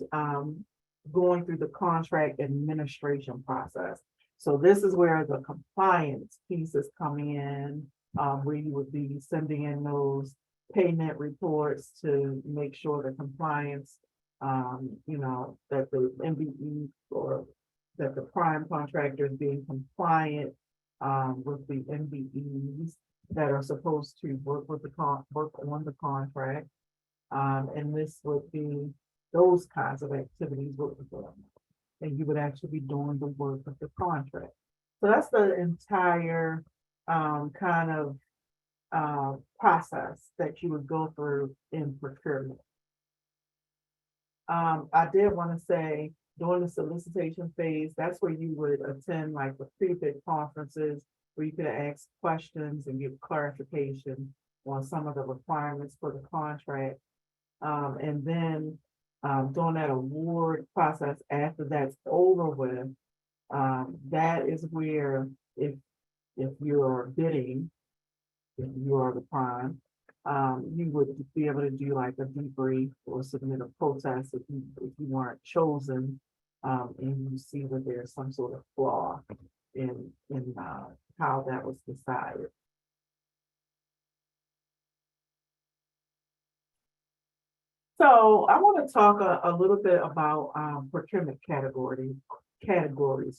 going through the contract administration process. So this is where the compliance pieces come in, where you would be sending in those payment reports to make sure the compliance, that the MBE or that the prime contractor is being compliant with the MBEs that are supposed to work with work on the contract. And this would be those kinds of activities would be going on. And you would actually be doing the work of the contract. So that's the entire kind of process that you would go through in procurement. I did want to say during the solicitation phase, that's where you would attend like the pre-bid conferences where you could ask questions and give clarification on some of the requirements for the contract. And then during that award process, after that's over with, that is where if you're bidding, if you are the prime, you would be able to do like a debrief or submit a protest if you weren't chosen, and you see that there's some sort of flaw in how that was decided. So I want to talk a little bit about procurement categories,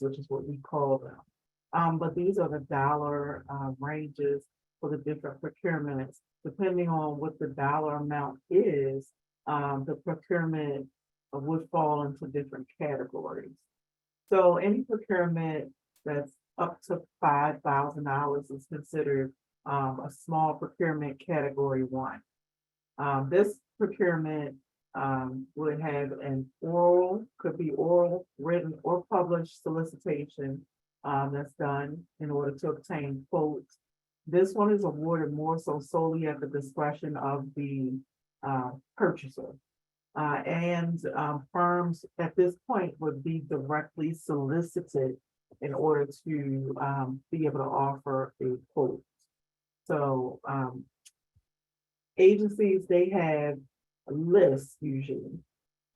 which is what we call them. But these are the dollar ranges for the different procurements. Depending on what the dollar amount is, the procurement would fall into different categories. So any procurement that's up to $5,000 is considered a small procurement category 1. This procurement would have an could be oral, written, or published solicitation that's done in order to obtain quotes. This one is awarded more so solely at the discretion of the purchaser. And firms at this point would be directly solicited in order to be able to offer a quote. So agencies, they have lists usually.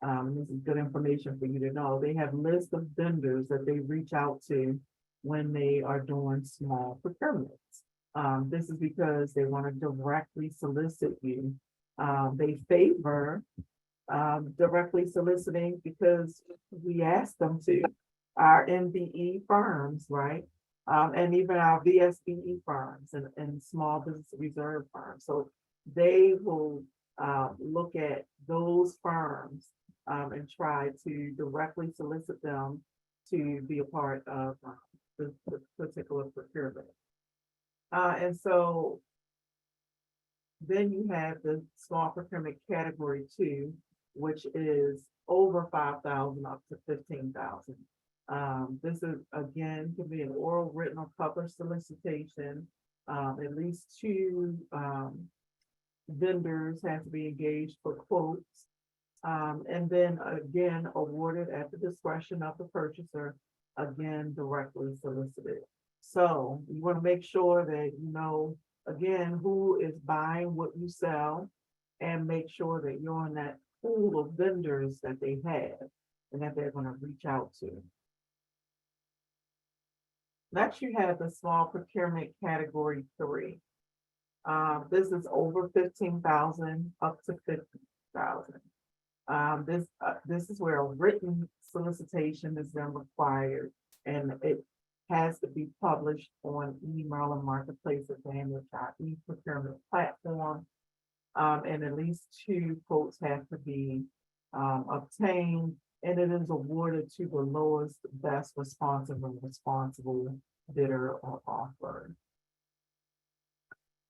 This is good information for you to know. They have lists of vendors that they reach out to when they are doing small procurements. This is because they want to directly solicit you. They favor directly soliciting because we ask them to. Our MBE firms, right? And even our VSBE firms and small business reserve firms. So they will look at those firms and try to directly solicit them to be a part of the particular procurement. And so then you have the small procurement category 2, which is over 5,000 up to 15,000. This is again can be an oral, written, or published solicitation. At least 2 vendors have to be engaged for quotes. And then again, awarded at the discretion of the purchaser, again, directly solicited. So you want to make sure that you know, again, who is buying what you sell and make sure that you're on that pool of vendors that they have and that they're going to reach out to. Next, you have the small procurement category 3. This is over 15,000 up to 50,000. This is where a written solicitation is then required, and it has to be published on e-Maryland Marketplace Advantage, our e-procurement platform, and at least 2 quotes have to be obtained, and it is awarded to the lowest, best responsible bidder or offer.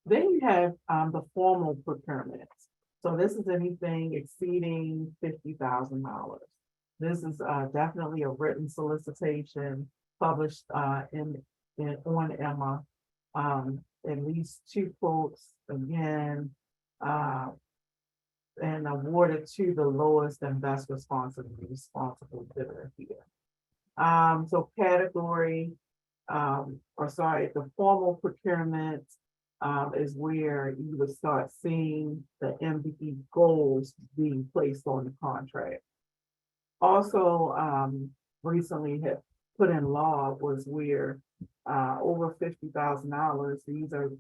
Then you have the formal procurements. So this is anything exceeding $50,000. This is definitely a written solicitation published on Emma. At least 2 quotes again, and awarded to the lowest and best responsible bidder here. So category, the formal procurement is where you would start seeing the MBE goals being placed on the contract. Also, recently had put in law was where over $50,000, these are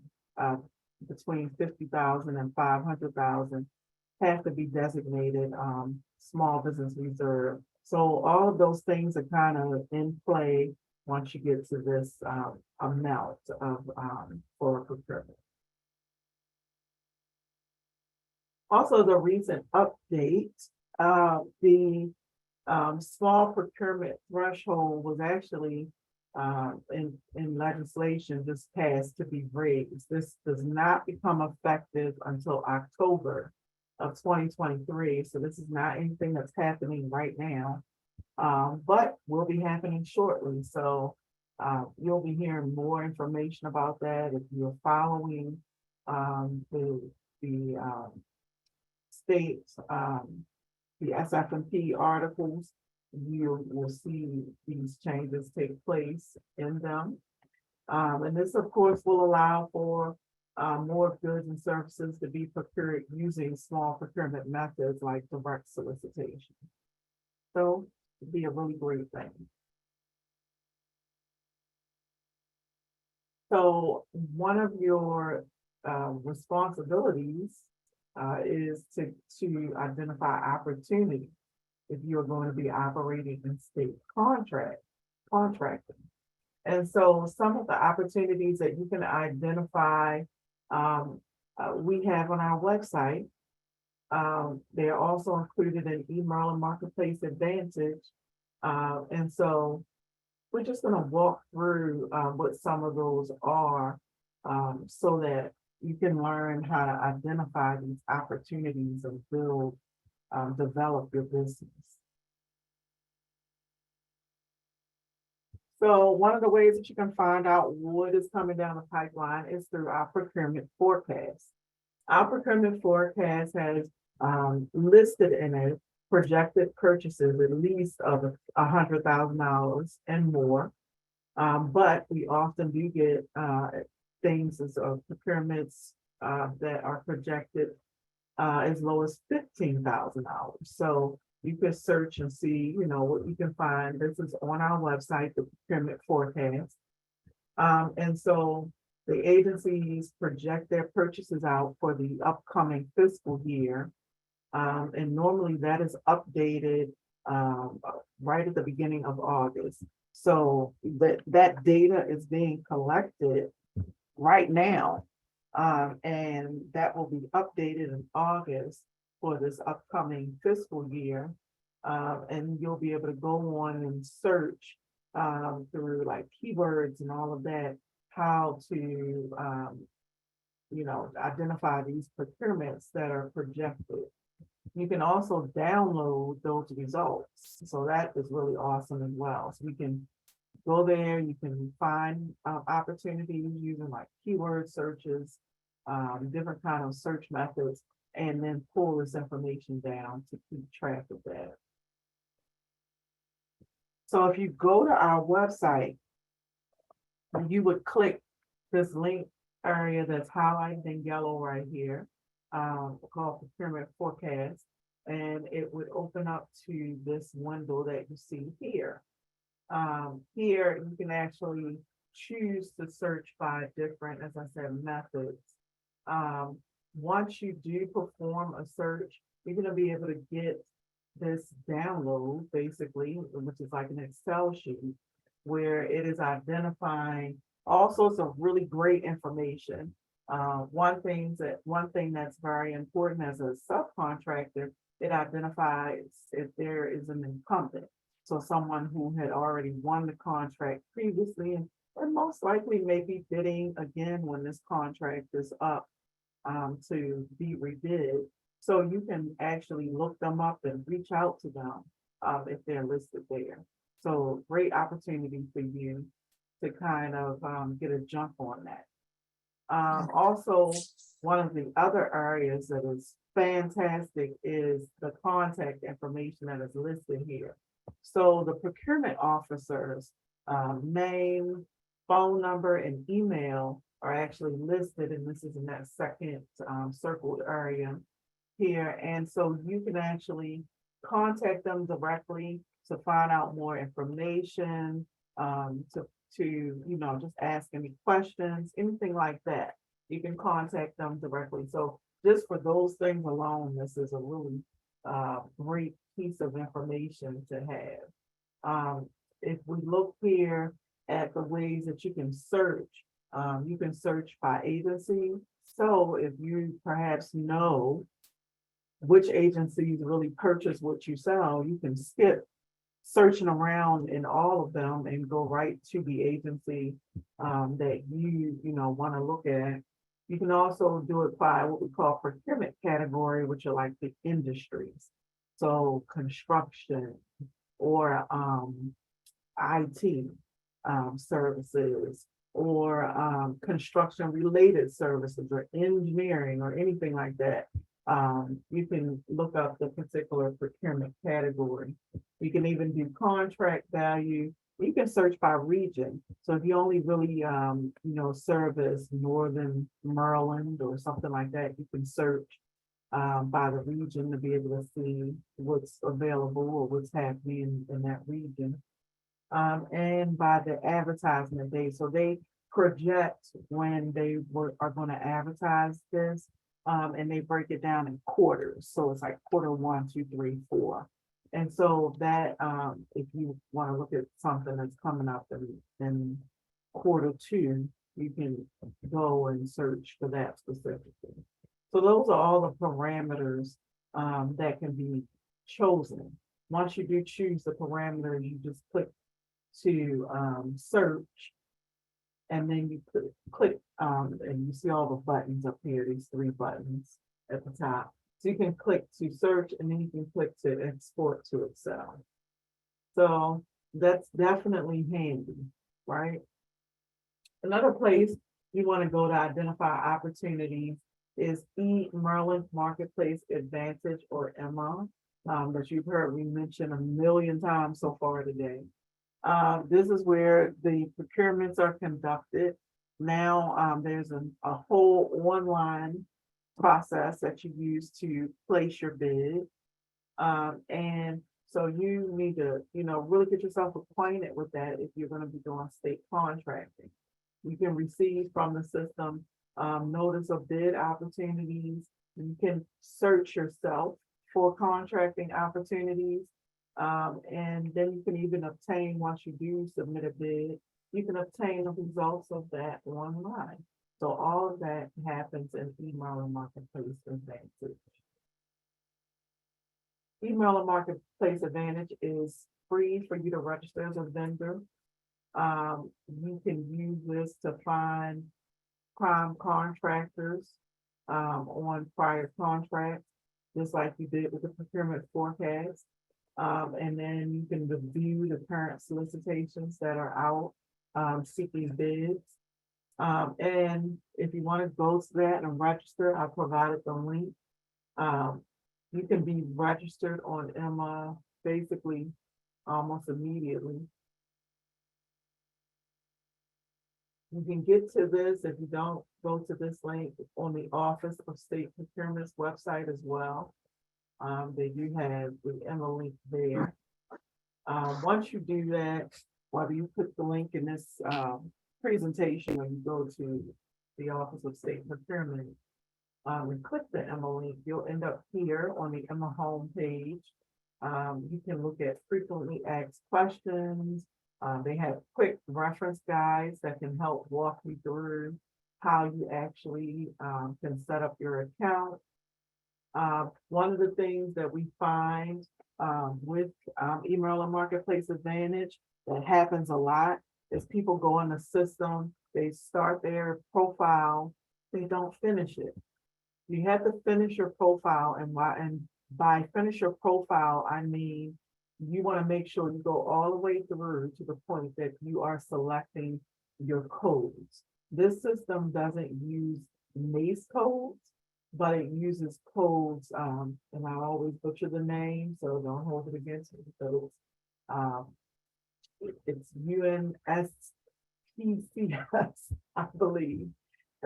between 50,000 and 500,000, have to be designated small business reserve. So all of those things are kind of in play once you get to this amount of for procurement. Also, the recent update, the small procurement threshold was actually in legislation just passed to be raised. This does not become effective until October of 2023. So this is not anything that's happening right now, but will be happening shortly. So you'll be hearing more information about that if you're following the state, the SFMP articles. You will see these changes take place in them. And this, of course, will allow for more goods and services to be procured using small procurement methods like direct solicitation. So it'd be a really great thing. So one of your responsibilities is to identify opportunities if you're going to be operating in state contracting. And so some of the opportunities that you can identify, we have on our website. They're also included in eMerlin Marketplace Advantage. And so we're just going to walk through what some of those are so that you can learn how to identify these opportunities and build, develop your business. So one of the ways that you can find out what is coming down the pipeline is through our procurement forecast. Our procurement forecast has listed in it projected purchases at least of $100,000 and more. But we often do get things as procurements that are projected as low as $15,000. So you can search and see, you know, what you can find. This is on our website, the procurement forecast. And so the agencies project their purchases out for the upcoming fiscal year. And normally that is updated right at the beginning of August. So that data is being collected right now. And that will be updated in August for this upcoming fiscal year. And you'll be able to go on and search through like keywords and all of that, how to, you know, identify these procurements that are projected. You can also download those results. So that is really awesome as well. So we can go there, you can find opportunities using like keyword searches, different kind of search methods, and then pull this information down to keep track of that. So if you go to our website, you would click this link area that's highlighted in yellow right here, called Procurement Forecast, and it would open up to this window that you see here. Here you can actually choose to search by different, as I said, methods. Once you do perform a search, you're going to be able to get this download, basically, which is like an Excel sheet, where it is identifying all sorts of really great information. One thing that's very important as a subcontractor, it identifies if there is an incumbent. So someone who had already won the contract previously and most likely may be bidding again when this contract is up to be rebid. So you can actually look them up and reach out to them if they're listed there. So great opportunity for you to kind of get a jump on that. Also, one of the other areas that is fantastic is the contact information that is listed here. So the procurement officer's name, phone number, and email are actually listed, and this is in that second circled area here. And so you can actually contact them directly to find out more information, to just ask any questions, anything like that. You can contact them directly. So just for those things alone, this is a really great piece of information to have. If we look here at the ways that you can search by agency. So if you perhaps know which agencies really purchase what you sell, you can skip searching around in all of them and go right to the agency that you want to look at. You can also do it by what we call procurement category, which are like the industries. So construction or IT services, or construction related services, or engineering, or anything like that. You can look up the particular procurement category. You can even do contract value. You can search by region. So if you only really, service Northern Maryland or something like that, you can search by the region to be able to see what's available or what's happening in that region. And by the advertisement day. So they project when they are going to advertise this, and they break it down in quarters. So it's like quarter 1, 2, 3, 4. And so that, if you want to look at something that's coming up in quarter 2, you can go and search for that specifically. So those are all the parameters that can be chosen. Once you do choose the parameters, you just click to search, and then you click and you see all the buttons up here, these 3 buttons at the top. So you can click to search, and then you can click to export to Excel. So that's definitely handy, right? Another place you want to go to identify opportunities is Maryland Marketplace Advantage, or EMMA, that you've heard me mention a million times so far today. This is where the procurements are conducted. Now, there's a whole online process that you use to place your bid. And so you need to, really get yourself acquainted with that if you're going to be doing state contracting. You can receive from the system notice of bid opportunities. You can search yourself for contracting opportunities. And then you can even obtain, once you do submit a bid, you can obtain the results of that online. So all of that happens in Maryland Marketplace Advantage. Maryland Marketplace Advantage is free for you to register as a vendor. You can use this to find prime contractors on prior contracts, just like you did with the procurement forecast. And then you can review the current solicitations that are out seeking bids. And if you want to go to that and register, I provided the link. You can be registered on EMMA basically almost immediately. You can get to this if you don't go to this link on the Office of State Procurement's website as well. They do have the EMMA link there. Once you do that, whether you put the link in this presentation or you go to the Office of State Procurement and click the EMMA link, you'll end up here on the EMMA homepage. You can look at frequently asked questions. They have quick reference guides that can help walk you through how you actually can set up your account. One of the things that we find with Maryland Marketplace Advantage that happens a lot is people go in the system, they start their profile, they don't finish it. You have to finish your profile, and by finish your profile, I mean you want to make sure you go all the way through to the point that you are selecting your codes. This system doesn't use MACE codes, but it uses codes, and I always butcher the name, so don't hold it against me. So it's UNSPCS, I believe.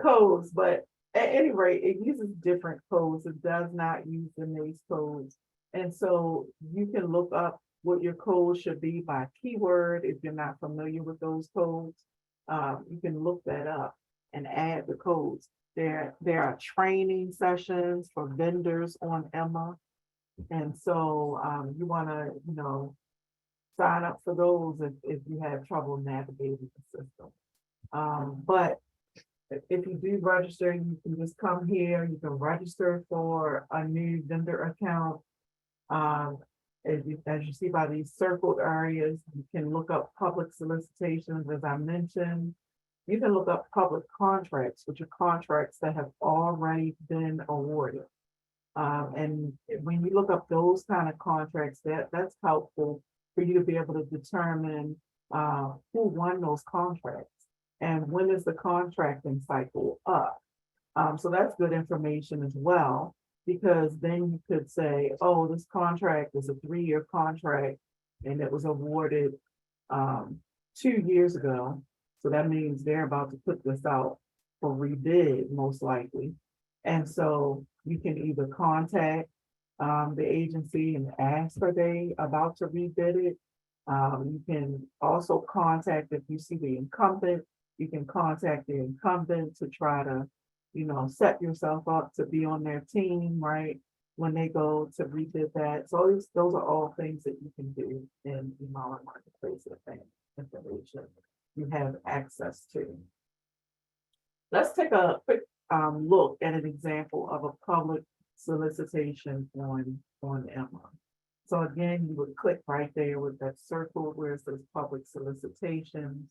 codes, but at any rate, it uses different codes. It does not use the NACE codes. And so you can look up what your code should be by keyword if you're not familiar with those codes. You can look that up and add the codes. There are training sessions for vendors on Emma. And so you want to, sign up for those if you have trouble navigating the system. But if you do register, you can just come here, you can register for a new vendor account. As you see by these circled areas, you can look up public solicitations, as I mentioned. You can look up public contracts, which are contracts that have already been awarded. And when you look up those kind of contracts, that's helpful for you to be able to determine who won those contracts and when is the contracting cycle up. So that's good information as well, because then you could say, oh, this contract is a 3-year contract and it was awarded 2 years ago. So that means they're about to put this out for rebid, most likely. And so you can either contact the agency and ask, are they about to rebid it? You can also contact, if you see the incumbent, you can contact the incumbent to try to, set yourself up to be on their team, right? When they go to rebid that. So those are all things that you can do in the Marlin Marketplace information you have access to. Let's take a quick look at an example of a public solicitation on Emma. So again, you would click right there with that circle where it says public solicitations.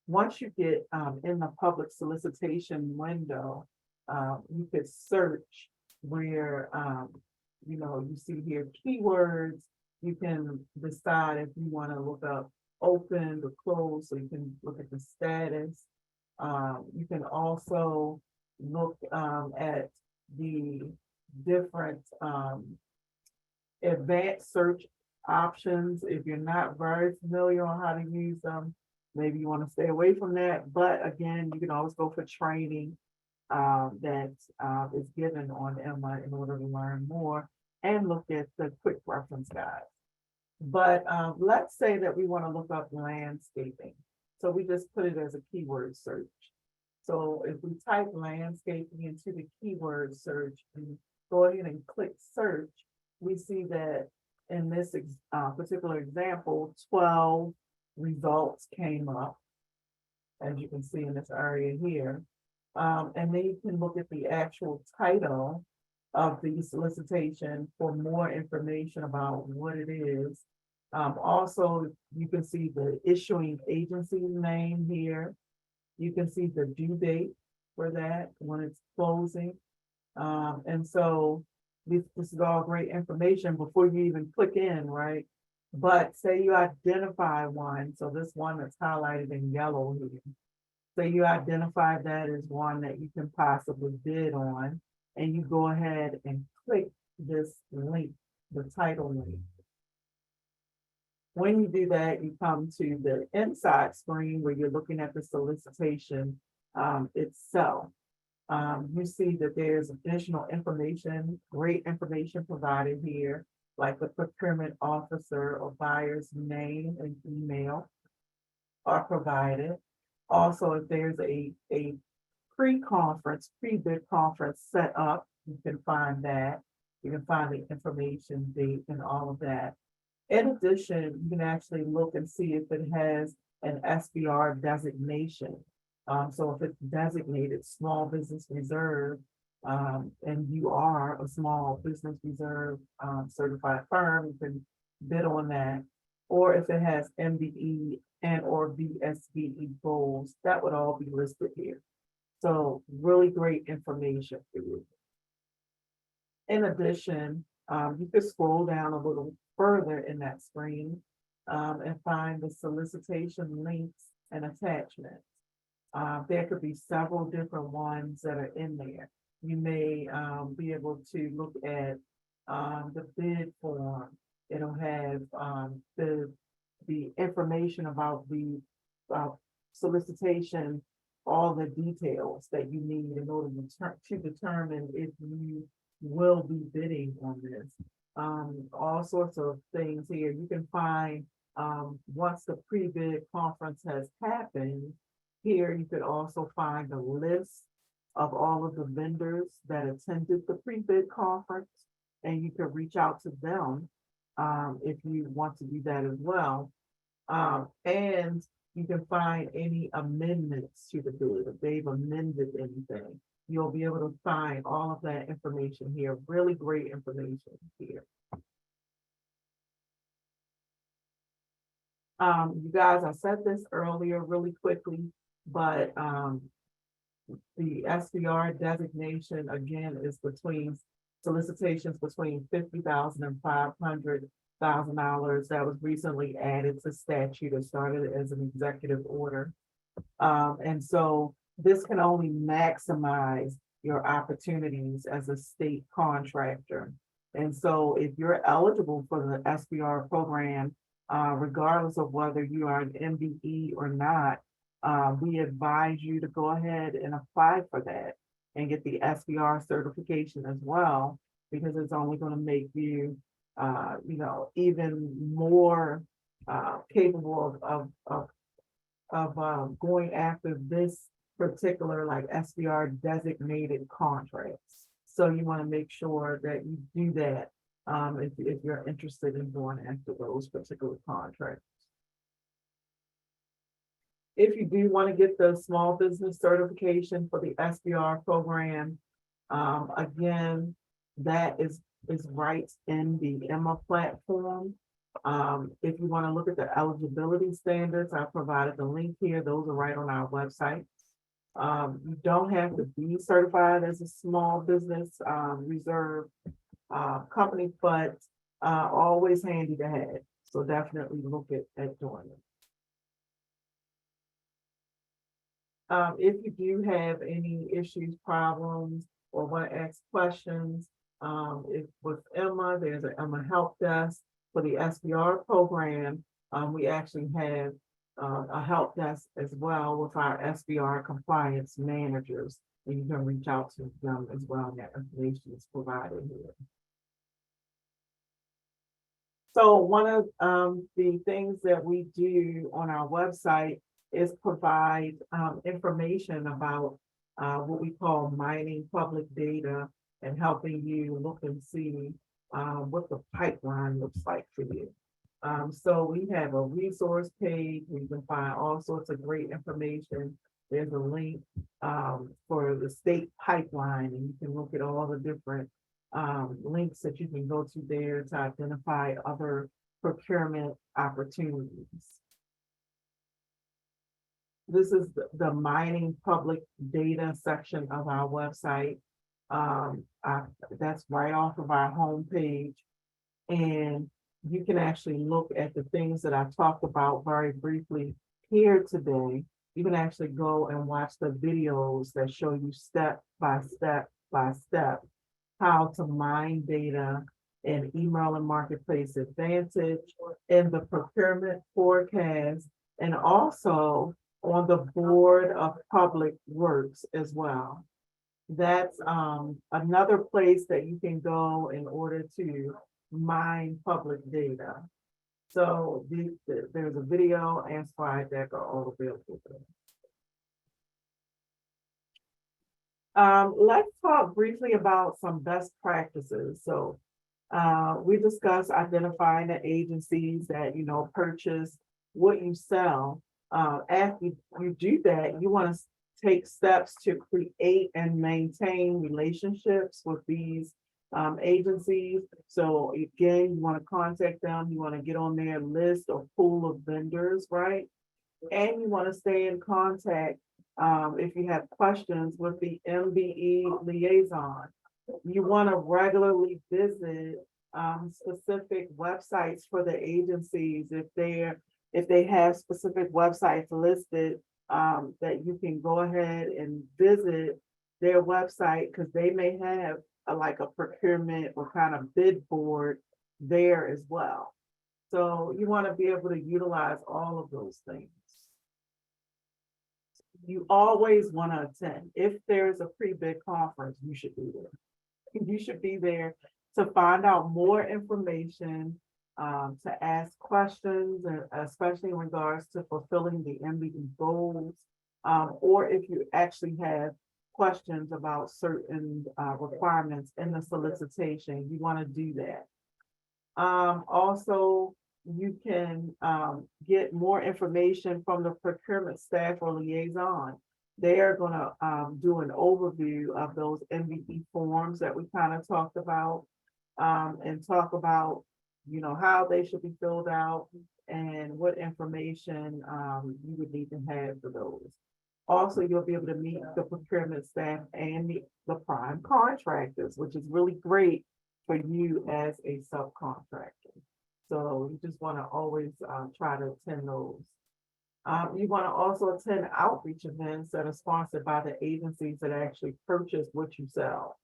Once you get in the public solicitation window, you could search where, you see here keywords. You can decide if you want to look up open or closed, so you can look at the status. You can also look at the different advanced search options. If you're not very familiar on how to use them, maybe you want to stay away from that. But again, you can always go for training that is given on Emma in order to learn more and look at the quick reference guide. But let's say that we want to look up landscaping. So we just put it as a keyword search. So if we type landscaping into the keyword search and go ahead and click search, we see that in this particular example, 12 results came up, as you can see in this area here. And then you can look at the actual title of the solicitation for more information about what it is. Also, you can see the issuing agency name here. You can see the due date for that when it's closing. And so this is all great information before you even click in, right? But say you identify one, so this one that's highlighted in yellow here. Say you identify that as one that you can possibly bid on, and you go ahead and click this link, the title link. When you do that, you come to the inside screen where you're looking at the solicitation itself. You see that there's additional information, great information provided here, like the procurement officer or buyer's name and email are provided. Also, if there's a pre-conference, pre-bid conference set up, you can find that. You can find the information, date, and all of that. In addition, you can actually look and see if it has an SBR designation. So if it's designated small business reserve, and you are a small business reserve certified firm, you can bid on that. Or if it has MBE and or VSBE goals, that would all be listed here. So really great information for you. In addition, you could scroll down a little further in that screen and find the solicitation links and attachments. There could be several different ones that are in there. You may be able to look at the bid form. It'll have the information about the solicitation all the details that you need in order to determine if you will be bidding on this. All sorts of things here. You can find, once the pre-bid conference has happened, here you could also find a list of all of the vendors that attended the pre-bid conference, and you could reach out to them if you want to do that as well. And you can find any amendments to the bid. If they've amended anything, you'll be able to find all of that information here. Really great information here. You guys, I said this earlier really quickly, but the SBR designation again is between solicitations between $50,000 and $500,000. That was recently added to statute. It started as an executive order. And so this can only maximize your opportunities as a state contractor. And so if you're eligible for the SBR program, regardless of whether you are an MBE or not, we advise you to go ahead and apply for that and get the SBR certification as well, because it's only going to make you, even more capable of going after this particular like SBR designated contracts. So you want to make sure that you do that if you're interested in going after those particular contracts. If you do want to get the small business certification for the SBR program, again, that is right in the Emma platform. If you want to look at the eligibility standards, I provided the link here. Those are right on our website. You don't have to be certified as a small business reserve company, but always handy to have. So definitely look at doing it. If you do have any issues, problems, or want to ask questions, if with Emma, there's an Emma help desk for the SBR program. We actually have a help desk as well with our SBR compliance managers, and you can reach out to them as well. And that information is provided here. So one of the things that we do on our website is provide information about what we call mining public data and helping you look and see what the pipeline looks like for you. So we have a resource page where you can find all sorts of great information. There's a link for the state pipeline, and you can look at all the different links that you can go to there to identify other procurement opportunities. This is the mining public data section of our website. That's right off of our homepage. And you can actually look at the things that I talked about very briefly here today. You can actually go and watch the videos that show you step by step how to mine data in email and marketplace advantage, in the procurement forecast, and also on the Board of Public Works as well. That's another place that you can go in order to mine public data. So there's a video and slide deck are all available there. Let's talk briefly about some best practices. So we discussed identifying the agencies that purchase what you sell. After you do that, you want to take steps to create and maintain relationships with these agencies. So again, you want to contact them, you want to get on their list or pool of vendors, right? And you want to stay in contact if you have questions with the MBE liaison. You want to regularly visit specific websites for the agencies if they have specific websites listed, that you can go ahead and visit their website, because they may have like a procurement or kind of bid board there as well. So you want to be able to utilize all of those things. you always want to attend. If there's a pre-bid conference, you should be there. You should be there to find out more information, to ask questions, and especially in regards to fulfilling the MBE goals, or if you actually have questions about certain requirements in the solicitation, you want to do that. Also, you can get more information from the procurement staff or liaison. They are going to do an overview of those MBE forms that we kind of talked about, and talk about, how they should be filled out and what information you would need to have for those. Also, you'll be able to meet the procurement staff and the prime contractors, which is really great for you as a subcontractor. So you just want to always try to attend those. You want to also attend outreach events that are sponsored by the agencies that actually purchase what you sell.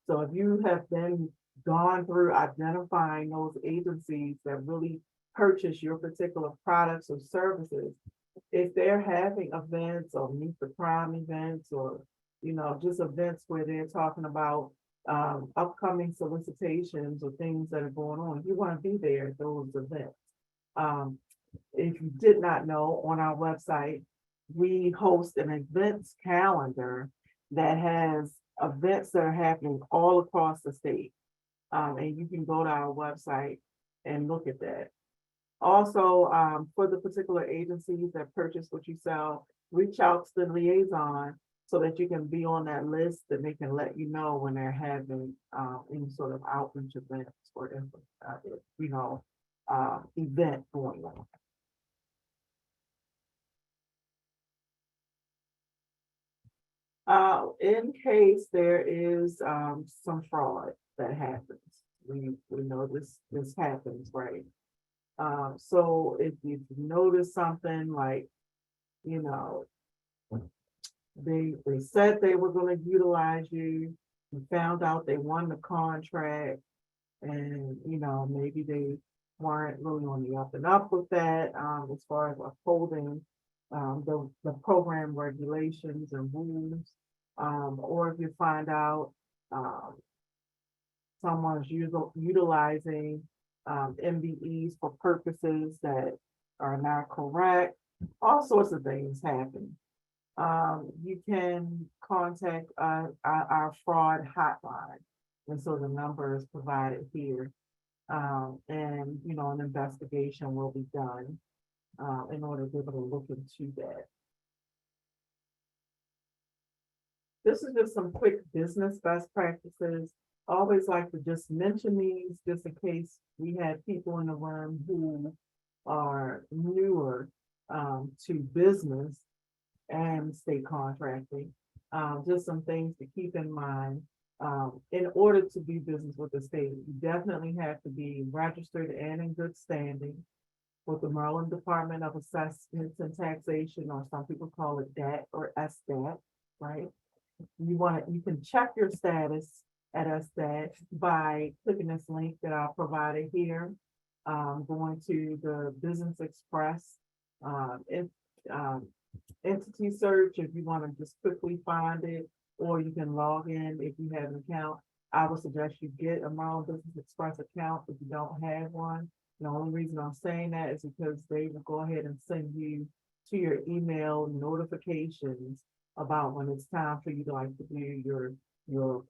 So if you have been gone through identifying those agencies that really purchase your particular products or services, if they're having events or meet the prime events, or just events where they're talking about upcoming solicitations or things that are going on, you want to be there at those events. If you did not know, on our website, we host an events calendar that has events that are happening all across the state. And you can go to our website and look at that. Also, for the particular agencies that purchase what you sell, reach out to the liaison so that you can be on that list, and they can let you know when they're having any sort of outreach events or event going on. In case there is some fraud that happens, we know this happens, right? So if you notice something like, they said they were going to utilize you, you found out they won the contract, and maybe they weren't really on the up and up with that, as far as upholding the program regulations and rules, or if you find out someone's utilizing MBEs for purposes that are not correct, all sorts of things happen. You can contact our fraud hotline, and so the number is provided here, and an investigation will be done in order to be able to look into that. This is just some quick business best practices. I always like to just mention these, just in case we have people in the room who are newer to business and state contracting. Just some things to keep in mind. In order to do business with the state, you definitely have to be registered and in good standing with the Maryland Department of Assessments and Taxation, or some people call it DAT or SDAT, right? You can check your status at SDAT by clicking this link that I provided here, going to the Business Express entity search if you want to just quickly find it, or you can log in if you have an account. I would suggest you get a Maryland Business Express account if you don't have one. The only reason I'm saying that is because they will go ahead and send you to your email notifications about when it's time for you to do your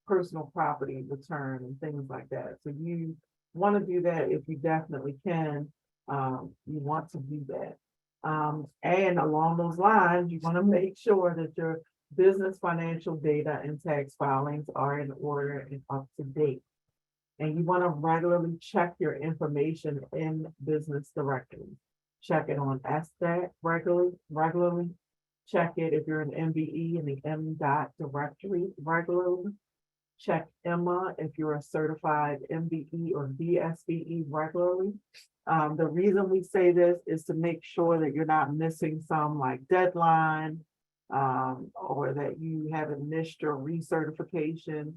personal property return and things like that. So you want to do that if you definitely can. You want to do that. And along those lines, you want to make sure that your business financial data and tax filings are in order and up to date. And you want to regularly check your information in business directory. Check it on SDAT regularly. Check it if you're an MBE in the M.dot directory regularly. Check EMMA if you're a certified MBE or DSBE regularly. The reason we say this is to make sure that you're not missing some deadline, or that you haven't missed your recertification.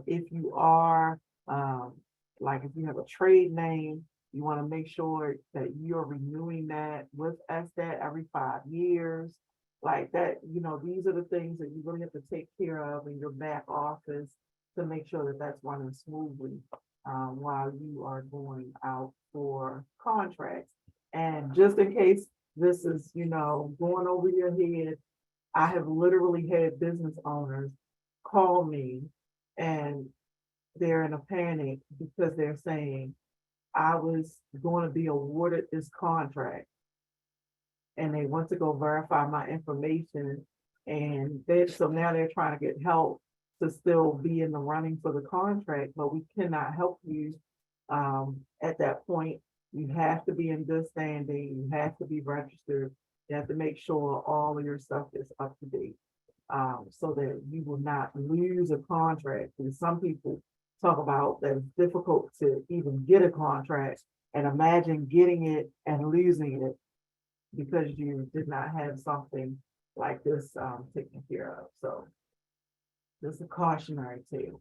If you are, if you have a trade name, you want to make sure that you're renewing that with SDAT every 5 years. like that, these are the things that you really have to take care of in your back office to make sure that that's running smoothly while you are going out for contracts. And just in case this is, going over your head, I have literally had business owners call me and they're in a panic because they're saying, I was going to be awarded this contract and they want to go verify my information. And so now they're trying to get help to still be in the running for the contract, but we cannot help you at that point. You have to be in good standing, you have to be registered, you have to make sure all of your stuff is up to date. So that you will not lose a contract. And some people talk about that it's difficult to even get a contract, and imagine getting it and losing it because you did not have something like this taken care of. So this is a cautionary tale.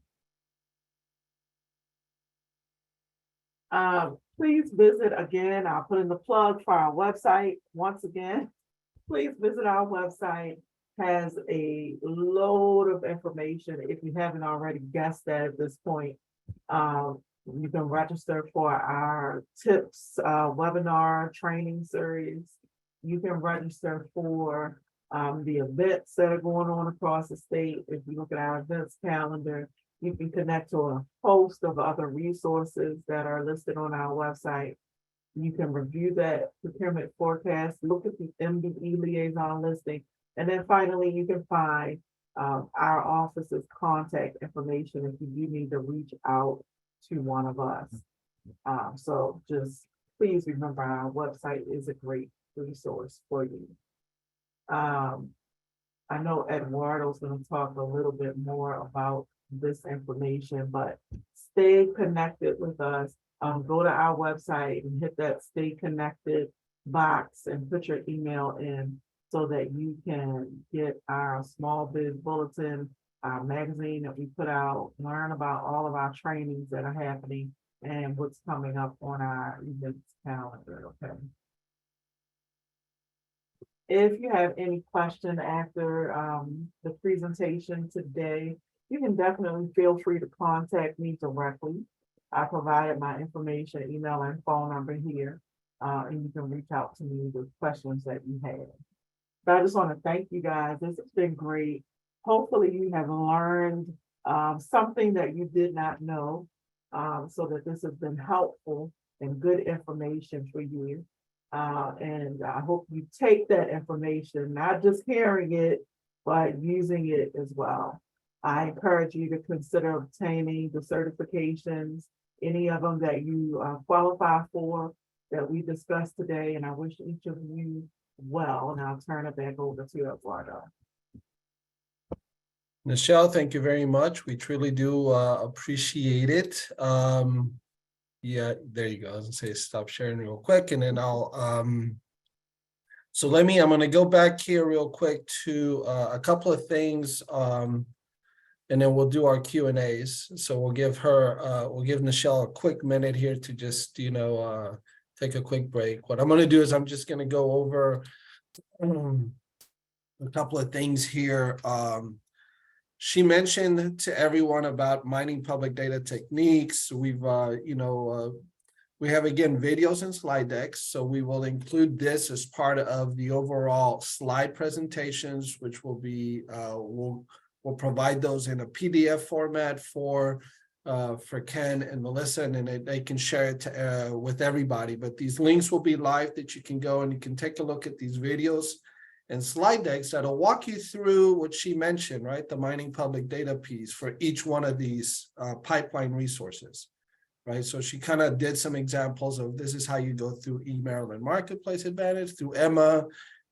Please visit again. I'll put in the plug for our website once again. Please visit our website. Has a load of information. If you haven't already guessed that at this point, you can register for our tips webinar training series. You can register for the events that are going on across the state. If you look at our events calendar, you can connect to a host of other resources that are listed on our website. You can review that procurement forecast, look at the MBE liaison listing, and then finally you can find our office's contact information if you do need to reach out to one of us. So just please remember our website is a great resource for you. I know Eduardo's going to talk a little bit more about this information, but stay connected with us. Go to our website and hit that stay connected box and put your email in so that you can get our small biz bulletin, our magazine that we put out, learn about all of our trainings that are happening and what's coming up on our events calendar, okay? If you have any question after the presentation today, you can definitely feel free to contact me directly. I provided my information, email and phone number here, and you can reach out to me with questions that you have. But I just want to thank you guys. This has been great. Hopefully you have learned something that you did not know, so that this has been helpful and good information for you. And I hope you take that information, not just hearing it, but using it as well. I encourage you to consider obtaining the certifications, any of them that you qualify for that we discussed today. And I wish each of you well, and I'll turn it back over to Eduardo. Michelle, thank you very much. We truly do appreciate it. Yeah, there you go. I was gonna say stop sharing real quick, and then I'll so I'm gonna go back here real quick to a couple of things, and then we'll do our Q&As. So we'll give Michelle a quick minute here to just take a quick break. What I'm gonna do is I'm just gonna go over a couple of things here. She mentioned to everyone about mining public data techniques. We've, we have, again, videos and slide decks. So we will include this as part of the overall slide presentations, which will be, we'll provide those in a PDF format for Ken and Melissa, and then they can share it with everybody. But these links will be live that you can go and you can take a look at these videos and slide decks that'll walk you through what she mentioned, right? The mining public data piece for each one of these pipeline resources, right? So she kind of did some examples of this is how you go through eMaryland Marketplace Advantage, through Emma,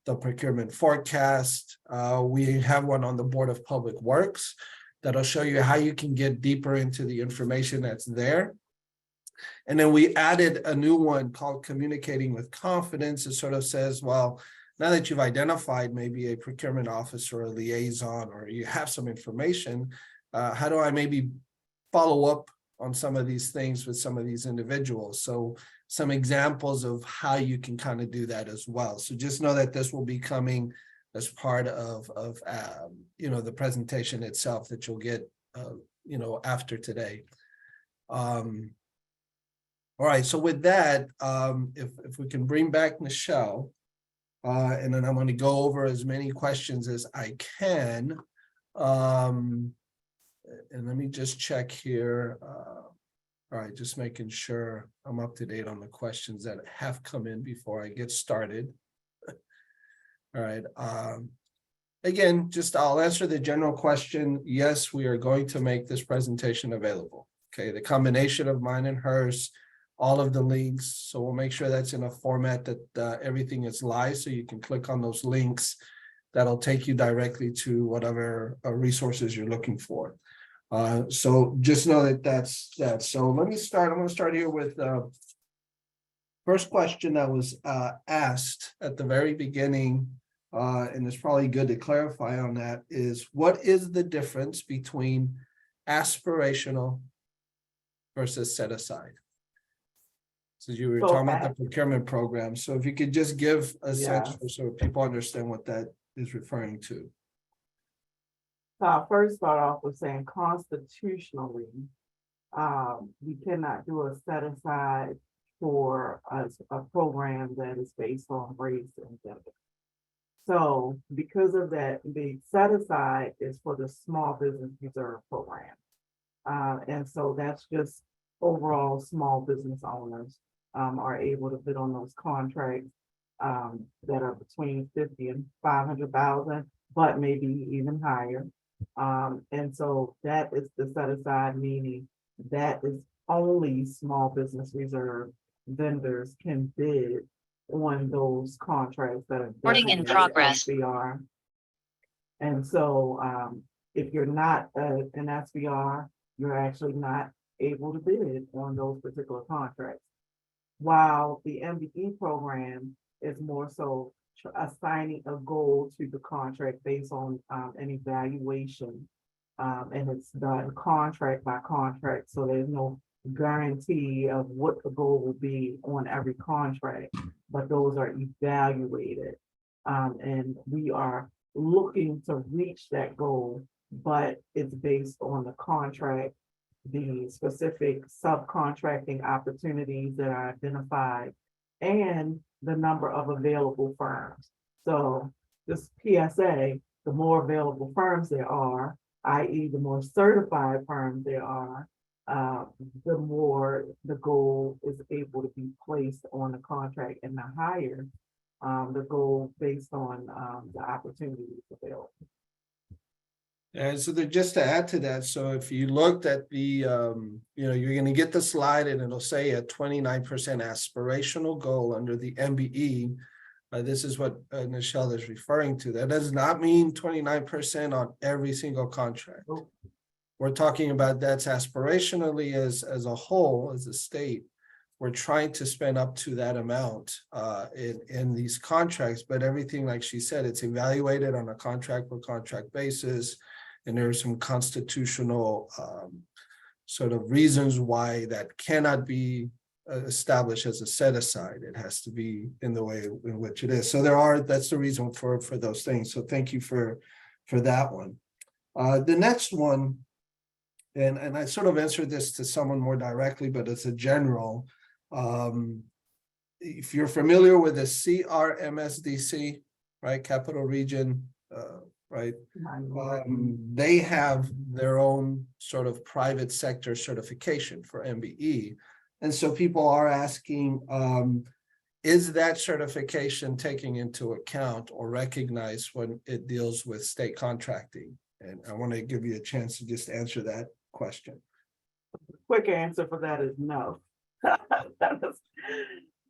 the procurement forecast. We have one on the Board of Public Works that'll show you how you can get deeper into the information that's there. And then we added a new one called Communicating with Confidence. It sort of says, well, now that you've identified maybe a procurement officer or a liaison, or you have some information, how do I maybe follow up on some of these things with some of these individuals? So some examples of how you can kind of do that as well. So just know that this will be coming as part of the presentation itself that you'll get after today. All right, so with that, if we can bring back Michelle, and then I'm going to go over as many questions as I can. And let me just check here. All right, just making sure I'm up to date on the questions that have come in before I get started. All right. Again, I'll answer the general question. Yes, we are going to make this presentation available. Okay, the combination of mine and hers, all of the links. So we'll make sure that's in a format that everything is live, so you can click on those links. That'll take you directly to whatever resources you're looking for. So just know that that's that. So let me start. I'm going to start here with first question that was asked at the very beginning, and it's probably good to clarify on that, is what is the difference between aspirational versus set aside? So you were talking about the procurement program. So if you could just give a sense so people understand what that is referring to. So I'll first start off with saying constitutionally, we cannot do a set aside for a program that is based on race and gender. So because of that, the set aside is for the small business reserve program. And so that's just overall small business owners are able to bid on those contracts that are between 50 and 500,000, but maybe even higher. And so that is the set aside, meaning that is only small business reserve vendors can bid on those contracts that are Recording in progress. SBR. And so if you're not an SBR, you're actually not able to bid on those particular contracts. While the MBE program is more so assigning a goal to the contract based on an evaluation, and it's done contract by contract, so there's no guarantee of what the goal will be on every contract, but those are evaluated, and we are looking to reach that goal, but it's based on the contract, the specific subcontracting opportunities that are identified, and the number of available firms. So this PSA, the more available firms there are, i.e. the more certified firms there are, the more the goal is able to be placed on the contract, and the higher the goal based on the opportunities available. And so just to add to that, so if you looked at the, you're going to get the slide and it'll say a 29% aspirational goal under the MBE. This is what Michelle is referring to. That does not mean 29% on every single contract. Oh. We're talking about that's aspirationally as a whole, as a state. We're trying to spend up to that amount in these contracts, but everything, like she said, it's evaluated on a contract per contract basis. And there are some constitutional sort of reasons why that cannot be established as a set aside. It has to be in the way in which it is. So that's the reason for those things. So thank you for that one. The next one, and I sort of answered this to someone more directly, but it's a general. If you're familiar with the CRMSDC, right, Capital Region, right? They have their own sort of private sector certification for MBE. And so people are asking, is that certification taking into account or recognized when it deals with state contracting? And I want to give you a chance to just answer that question. Quick answer for that is no.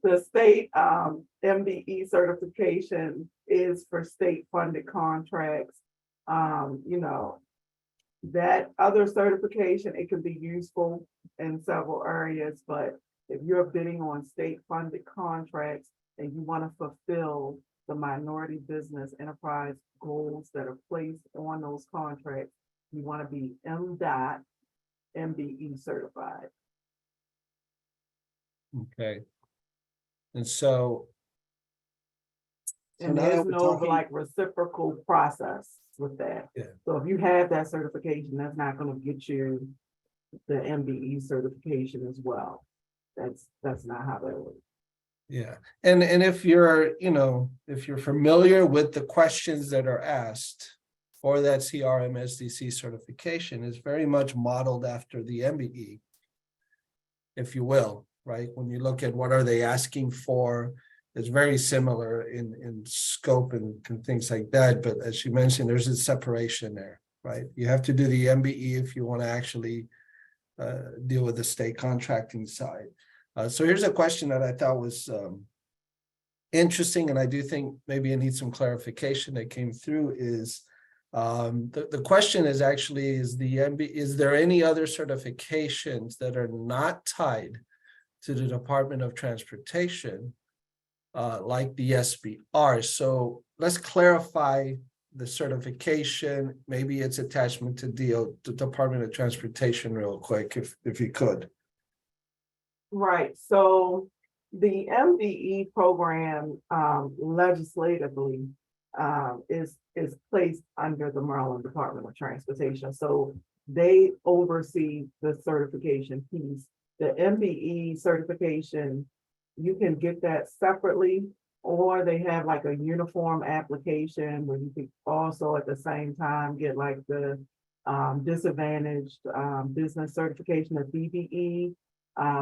The state MBE certification is for state funded contracts. That other certification, it can be useful in several areas, but if you're bidding on state funded contracts and you want to fulfill the minority business enterprise goals that are placed on those contracts, you want to be MDOT MBE certified. Okay. And so So And now that there's we're no talking, like reciprocal process with that. Yeah. So if you have that certification, that's not gonna get you the MBE certification as well. That's not how that works. yeah, and if you're, if you're familiar with the questions that are asked for that CRM SDC certification, is very much modeled after the MBE, if you will, right? When you look at what are they asking for, it's very similar in scope and things like that. But as you mentioned, there's a separation there, right? You have to do the MBE if you want to actually deal with the state contracting side. So here's a question that I thought was interesting, and I do think maybe it needs some clarification that came through is the question is actually, is there any other certifications that are not tied to the Department of Transportation, like the SBR? So let's clarify the certification, maybe its attachment to the Department of Transportation real quick, if you could. Right, so the MBE program legislatively is placed under the Maryland Department of Transportation. So they oversee the certification piece. The MBE certification, you can get that separately, or they have like a uniform application where you can also at the same time get like the disadvantaged business certification of BBE.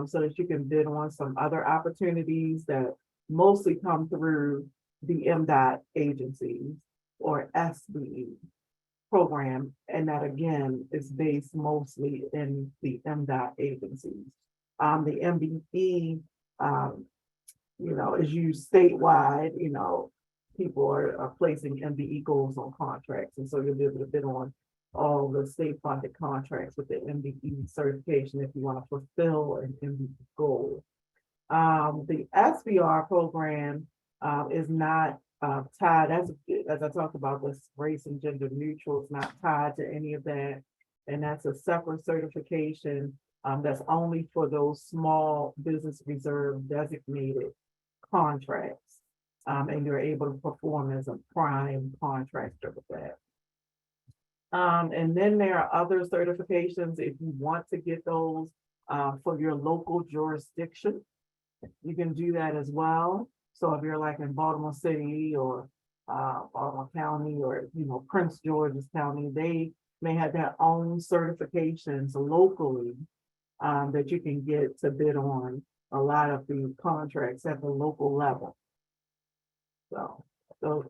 So that you can bid on some other opportunities that mostly come through the MDOT agencies or SBE program. And that again is based mostly in the MDOT agencies. The MBE, is used statewide, people are placing MBE goals on contracts. And so you'll be able to bid on all the state funded contracts with the MBE certification if you want to fulfill an MBE goal. The SBR program is not tied, as I talked about, this race and gender neutral, it's not tied to any of that. And that's a separate certification that's only for those small business reserve designated contracts. And you're able to perform as a prime contractor with that. And then there are other certifications if you want to get those for your local jurisdiction. You can do that as well. So if you're like in Baltimore City or Baltimore County or Prince George's County, they may have their own certifications locally that you can get to bid on a lot of the contracts at the local level. So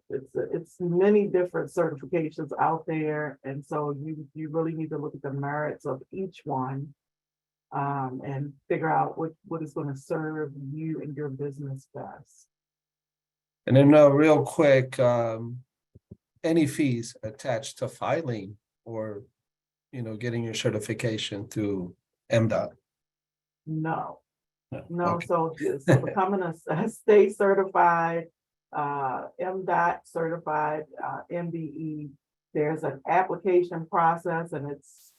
it's many different certifications out there, and so you really need to look at the merits of each one and figure out what is going to serve you and your business best. And then real quick, any fees attached to filing or getting your certification through MDOT? No. Okay. So becoming a state certified MDOT certified MBE, there's an application process, and it's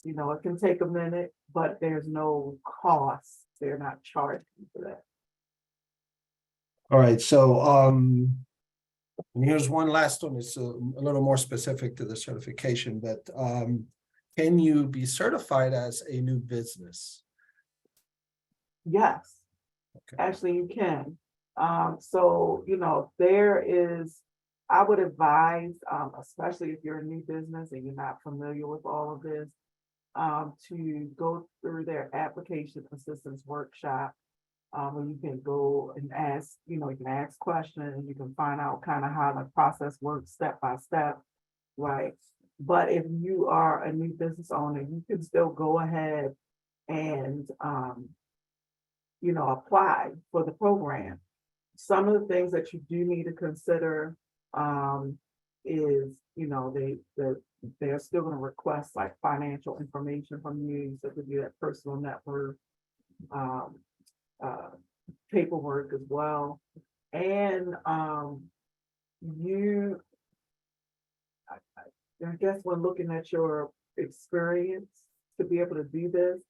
it can take a minute, but there's no cost. They're not charging for that. All right, so and here's one last one. It's a little more specific to the certification, but can you be certified as a new business? Yes, Okay. actually you can. So there is, I would advise, especially if you're a new business and you're not familiar with all of this, to go through their application assistance workshop, where you can go and ask, you can ask questions, you can find out kind of how the process works step by step, right? But if you are a new business owner, you can still go ahead and, apply for the program. Some of the things that you do need to consider is, they're still going to request like financial information from you, so could be that personal network, paperwork as well. And I guess when looking at your experience to be able to do this,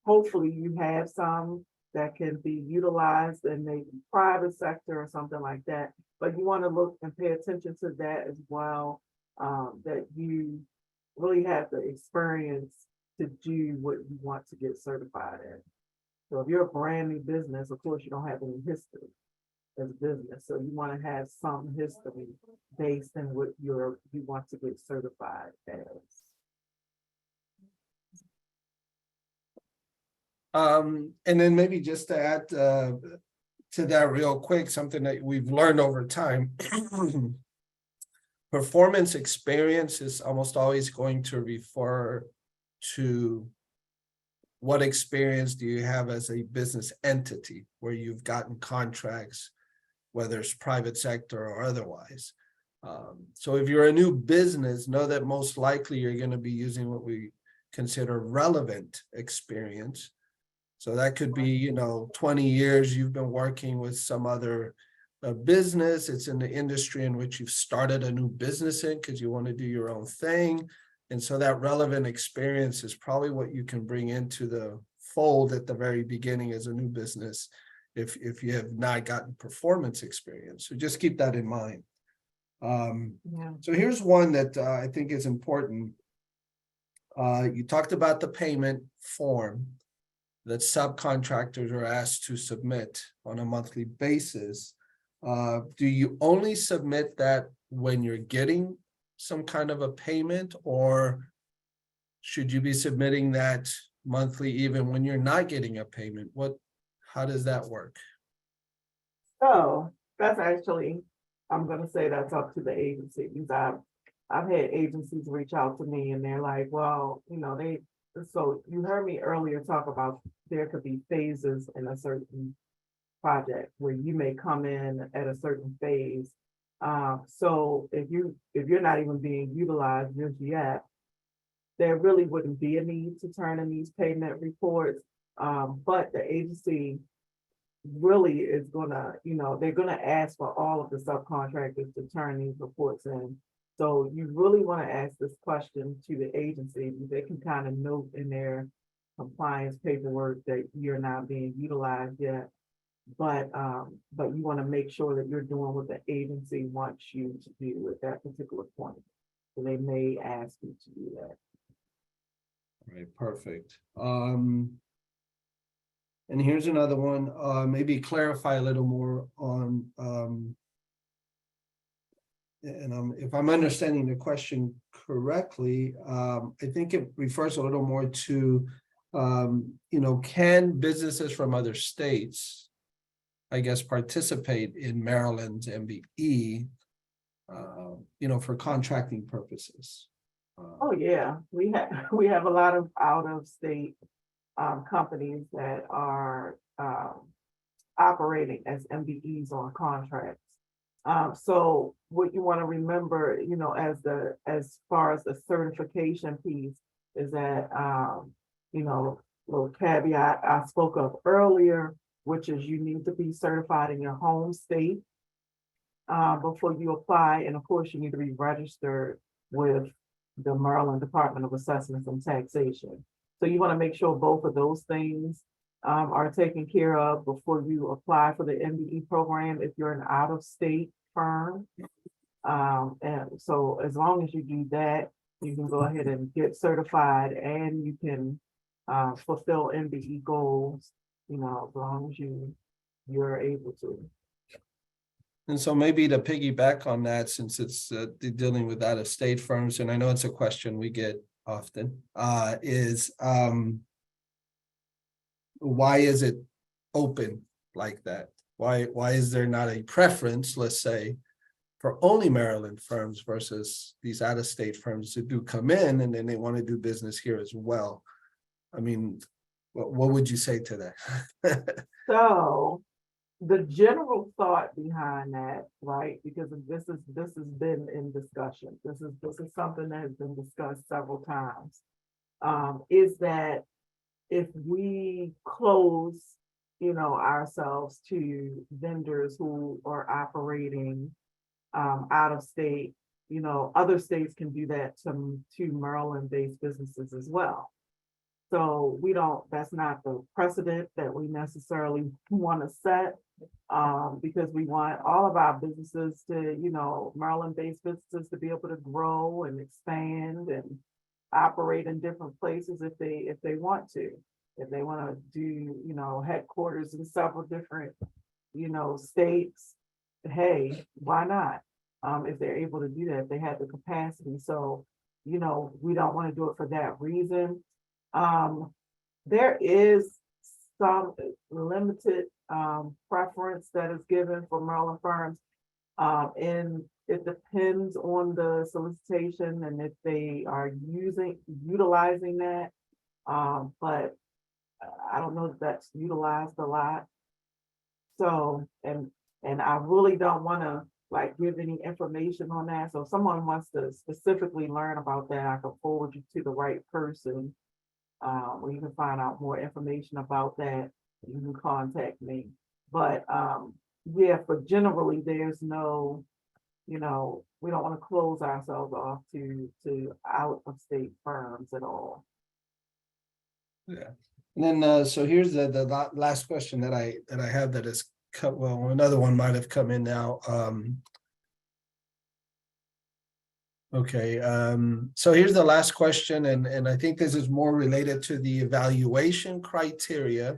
hopefully you have some that can be utilized in the private sector or something like that. But you want to look and pay attention to that as well, that you really have the experience to do what you want to get certified in. So if you're a brand new business, of course, you don't have any history as a business. So you want to have some history based in what you want to get certified as. And then maybe just to add to that real quick, something that we've learned over time. Performance experience is almost always going to refer to what experience do you have as a business entity where you've gotten contracts, whether it's private sector or otherwise. So if you're a new business, know that most likely you're going to be using what we consider relevant experience. So that could be, 20 years you've been working with some other business. It's in the industry in which you've started a new business in because you want to do your own thing. And so that relevant experience is probably what you can bring into the fold at the very beginning as a new business if you have not gotten performance experience. So just keep that in mind. So here's one that I think is important. You talked about the payment form that subcontractors are asked to submit on a monthly basis. Do you only submit that when you're getting some kind of a payment, or should you be submitting that monthly even when you're not getting a payment? How does that work? So that's actually, I'm gonna say that's up to the agency, because I've had agencies reach out to me and they're like, well, so you heard me earlier talk about there could be phases in a certain project where you may come in at a certain phase. So if you're not even being utilized just yet, there really wouldn't be a need to turn in these payment reports. But the agency really is gonna, they're gonna ask for all of the subcontractors to turn these reports in. So you really want to ask this question to the agency. They can kind of note in their compliance paperwork that you're not being utilized yet. But you want to make sure that you're doing what the agency wants you to do at that particular point. So they may ask you to do that. Right, perfect. And here's another one, maybe clarify a little more on, if I'm understanding the question correctly, I think it refers a little more to, can businesses from other states, I guess, participate in Maryland's MBE, for contracting purposes? Oh yeah, we have a lot of out of state companies that are operating as MBEs on contracts. So what you want to remember, as far as the certification piece is that, little caveat I spoke of earlier, which is you need to be certified in your home state before you apply. And of course, you need to be registered with the Maryland Department of Assessments and Taxation. So you want to make sure both of those things are taken care of before you apply for the MBE program if you're an out-of-state firm. And so as long as you do that, you can go ahead and get certified and you can fulfill MBE goals, as long as you're able to. And so maybe to piggyback on that, since it's dealing with out-of-state firms, and I know it's a question we get often, is why is it open like that? Why is there not a preference, let's say, for only Maryland firms versus these out-of-state firms that do come in and then they want to do business here as well? I mean, what would you say to that? So the general thought behind that, right? Because this has been in discussion. This is something that has been discussed several times. Is that if we close, ourselves to vendors who are operating out of state, other states can do that to Maryland-based businesses as well. So we don't, that's not the precedent that we necessarily want to set. Because we want all of our businesses to, Maryland-based businesses to be able to grow and expand and operate in different places if they want to. If they want to do, headquarters in several different, states, hey, why not? If they're able to do that, if they have the capacity. So, we don't want to do it for that reason. There is some limited preference that is given for Maryland firms. And it depends on the solicitation and if they are utilizing that. But I don't know if that's utilized a lot. So, and I really don't want to like give any information on that. So if someone wants to specifically learn about that, I can forward you to the right person. Where you can find out more information about that. You can contact me. But yeah, for generally, there's no, we don't want to close ourselves off to out of state firms at all. Yeah. And then so here's the last question that I have that is well, another one might have come in now. Okay, so here's the last question, and I think this is more related to the evaluation criteria.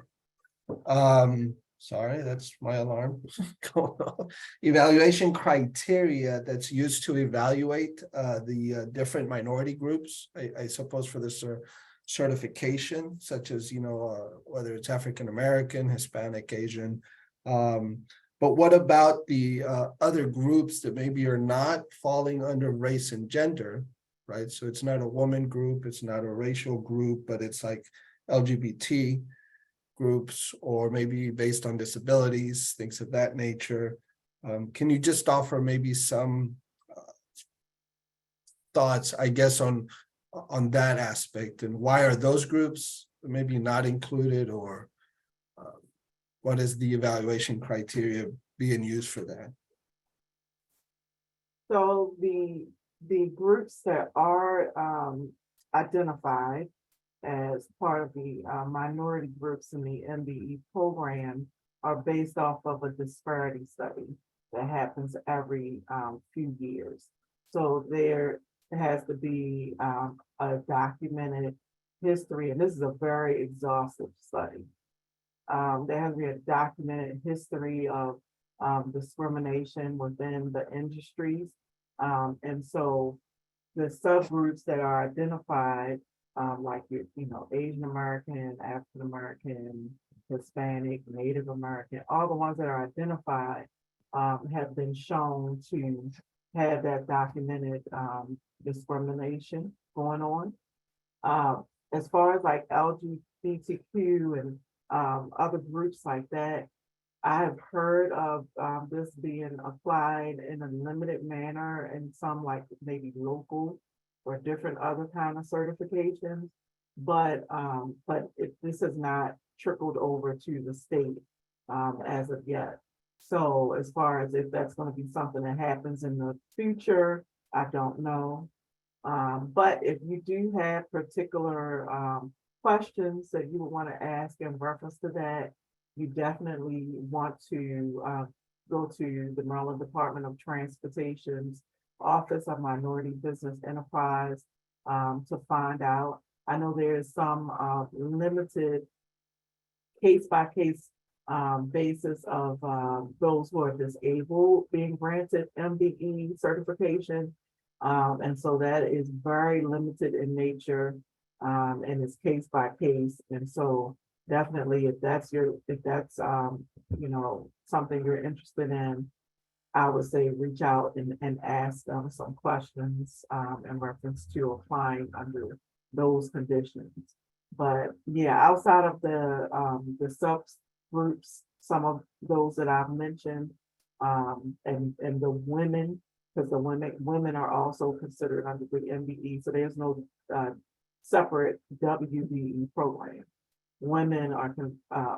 Sorry, that's my alarm going on. Evaluation criteria that's used to evaluate the different minority groups, I suppose for this certification, such as, whether it's African American, Hispanic, Asian. But what about the other groups that maybe are not falling under race and gender, right? So it's not a woman group, it's not a racial group, but it's like LGBT groups, or maybe based on disabilities, things of that nature. Can you just offer maybe some thoughts, I guess, on that aspect, and why are those groups maybe not included, or what is the evaluation criteria being used for that? So the groups that are identified as part of the minority groups in the MBE program are based off of a disparity study that happens every few years. So there has to be a documented history, and this is a very exhaustive study. There has to be a documented history of discrimination within the industries. And so the subgroups that are identified, like Asian American, African American, Hispanic, Native American, all the ones that are identified have been shown to have that documented discrimination going on. As far as like LGBTQ and other groups like that, I have heard of this being applied in a limited manner in some like maybe local or different other kind of certifications, but this has not trickled over to the state as of yet. So as far as if that's going to be something that happens in the future, I don't know. But if you do have particular questions that you would want to ask in reference to that, you definitely want to go to the Maryland Department of Transportation's Office of Minority Business Enterprise to find out. I know there is some limited case-by-case basis of those who are disabled being granted MBE certification. And so that is very limited in nature, and it's case by case. And so definitely if that's something you're interested in, I would say reach out and ask them some questions in reference to applying under those conditions. But yeah, outside of the subgroups, some of those that I've mentioned, and the women, because the women are also considered under the MBE, so there's no separate WBE program. Women are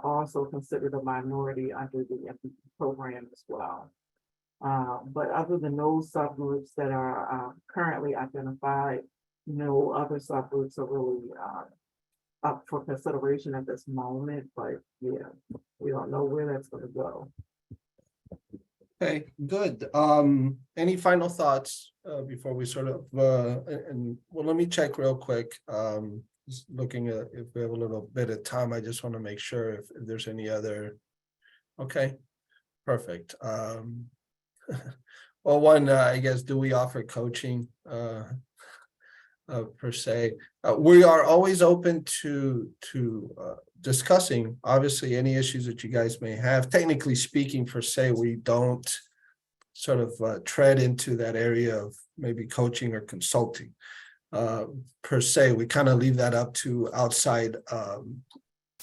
also considered a minority under the MBE program as well. But other than those subgroups that are currently identified, no other subgroups are really up for consideration at this moment, but yeah, we don't know where that's gonna go. Okay, good. Any final thoughts before we sort of and well, let me check real quick. Just looking at if we have a little bit of time, I just want to make sure if there's any other. Okay, perfect. Well, one, I guess, do we offer coaching per se? We are always open to discussing, obviously, any issues that you guys may have. Technically speaking, per se, we don't sort of tread into that area of maybe coaching or consulting per se. We kind of leave that up to outside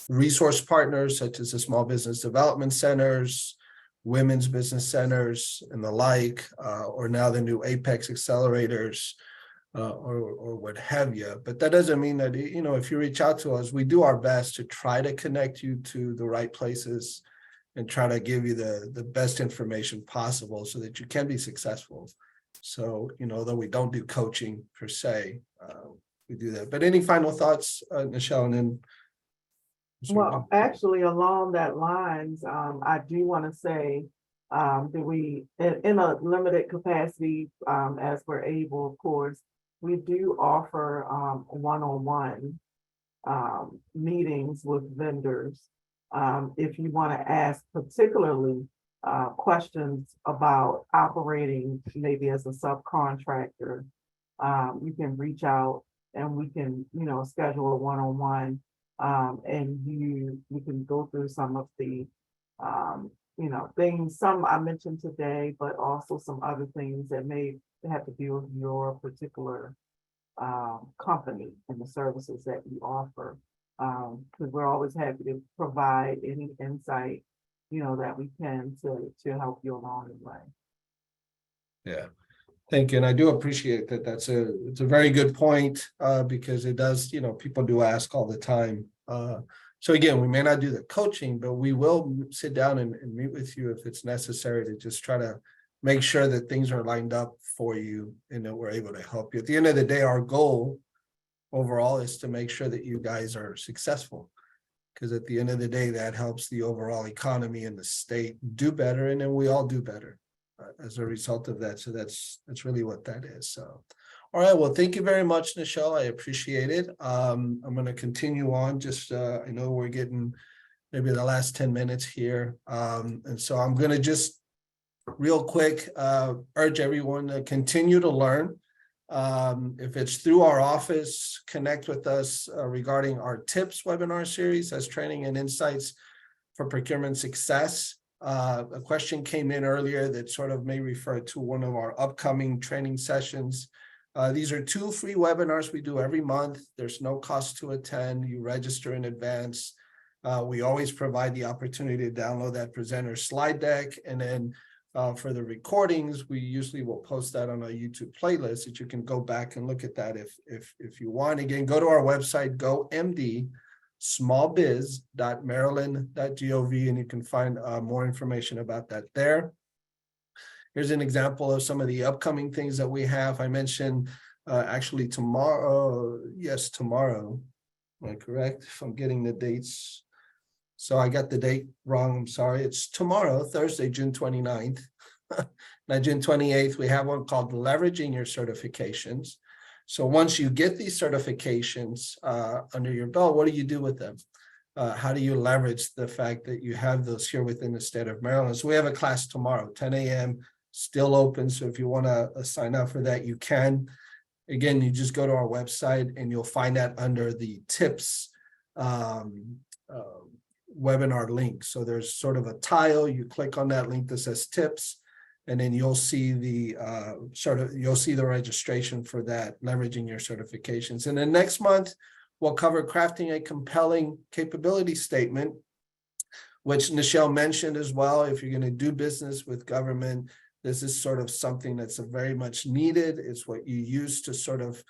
resource partners such as the small business development centers, women's business centers, and the like, or now the new Apex accelerators, or what have you. But that doesn't mean that, you know, if you reach out to us, we do our best to try to connect you to the right places and try to give you the best information possible so that you can be successful. So, you know, though we don't do coaching per se, we do that. But any final thoughts, Nichelle, and then. Well, actually, along that lines, I do want to say that we, in a limited capacity, as we're able, of course, we do offer one-on-one meetings with vendors. If you want to ask particularly questions about operating maybe as a subcontractor, you can reach out and we can, you know, schedule a one-on-one, and we can go through some of the, you know, things, some I mentioned today, but also some other things that may have to do with your particular company and the services that you offer. Because we're always happy to provide any insight, you know, that we can to help you along the way. Yeah, thank you. And I do appreciate that. It's a very good point, because it does, you know, people do ask all the time. So again, we may not do the coaching, but we will sit down and meet with you if it's necessary to just try to make sure that things are lined up for you and that we're able to help you. At the end of the day, our goal overall is to make sure that you guys are successful, because at the end of the day, that helps the overall economy and the state do better, and then we all do better as a result of that. So that's really what that is. So, all right, well, thank you very much, Nichelle. I appreciate it. I'm going to continue on. Just I know we're getting maybe the last 10 minutes here, and so I'm going to just real quick urge everyone to continue to learn. If it's through our office, connect with us regarding our tips webinar series as training and insights for procurement success. A question came in earlier that sort of may refer to one of our upcoming training sessions. These are 2 free webinars we do every month. There's no cost to attend. You register in advance. We always provide the opportunity to download that presenter slide deck, and then for the recordings, we usually will post that on our YouTube playlist that you can go back and look at that if you want. Again, go to our website, gomd.smallbiz.maryland.gov, and you can find more information about that there. Here's an example of some of the upcoming things that we have. I mentioned actually tomorrow. Yes, tomorrow. Am I correct? If I'm getting the dates. So I got the date wrong. I'm sorry. It's tomorrow, Thursday, June 29th. Now, June 28th, we have one called Leveraging Your Certifications. So once you get these certifications under your belt, what do you do with them? How do you leverage the fact that you have those here within the state of Maryland? So we have a class tomorrow, 10 a.m., still open. So if you want to sign up for that, you can. Again, you just go to our website and you'll find that under the tips webinar link. So there's sort of a tile. You click on that link that says tips, and then you'll see the you'll see the registration for that, leveraging your certifications. And then next month, we'll cover crafting a compelling capability statement, which Nichelle mentioned as well. If you're going to do business with government, this is sort of something that's very much needed. It's what you use to sort of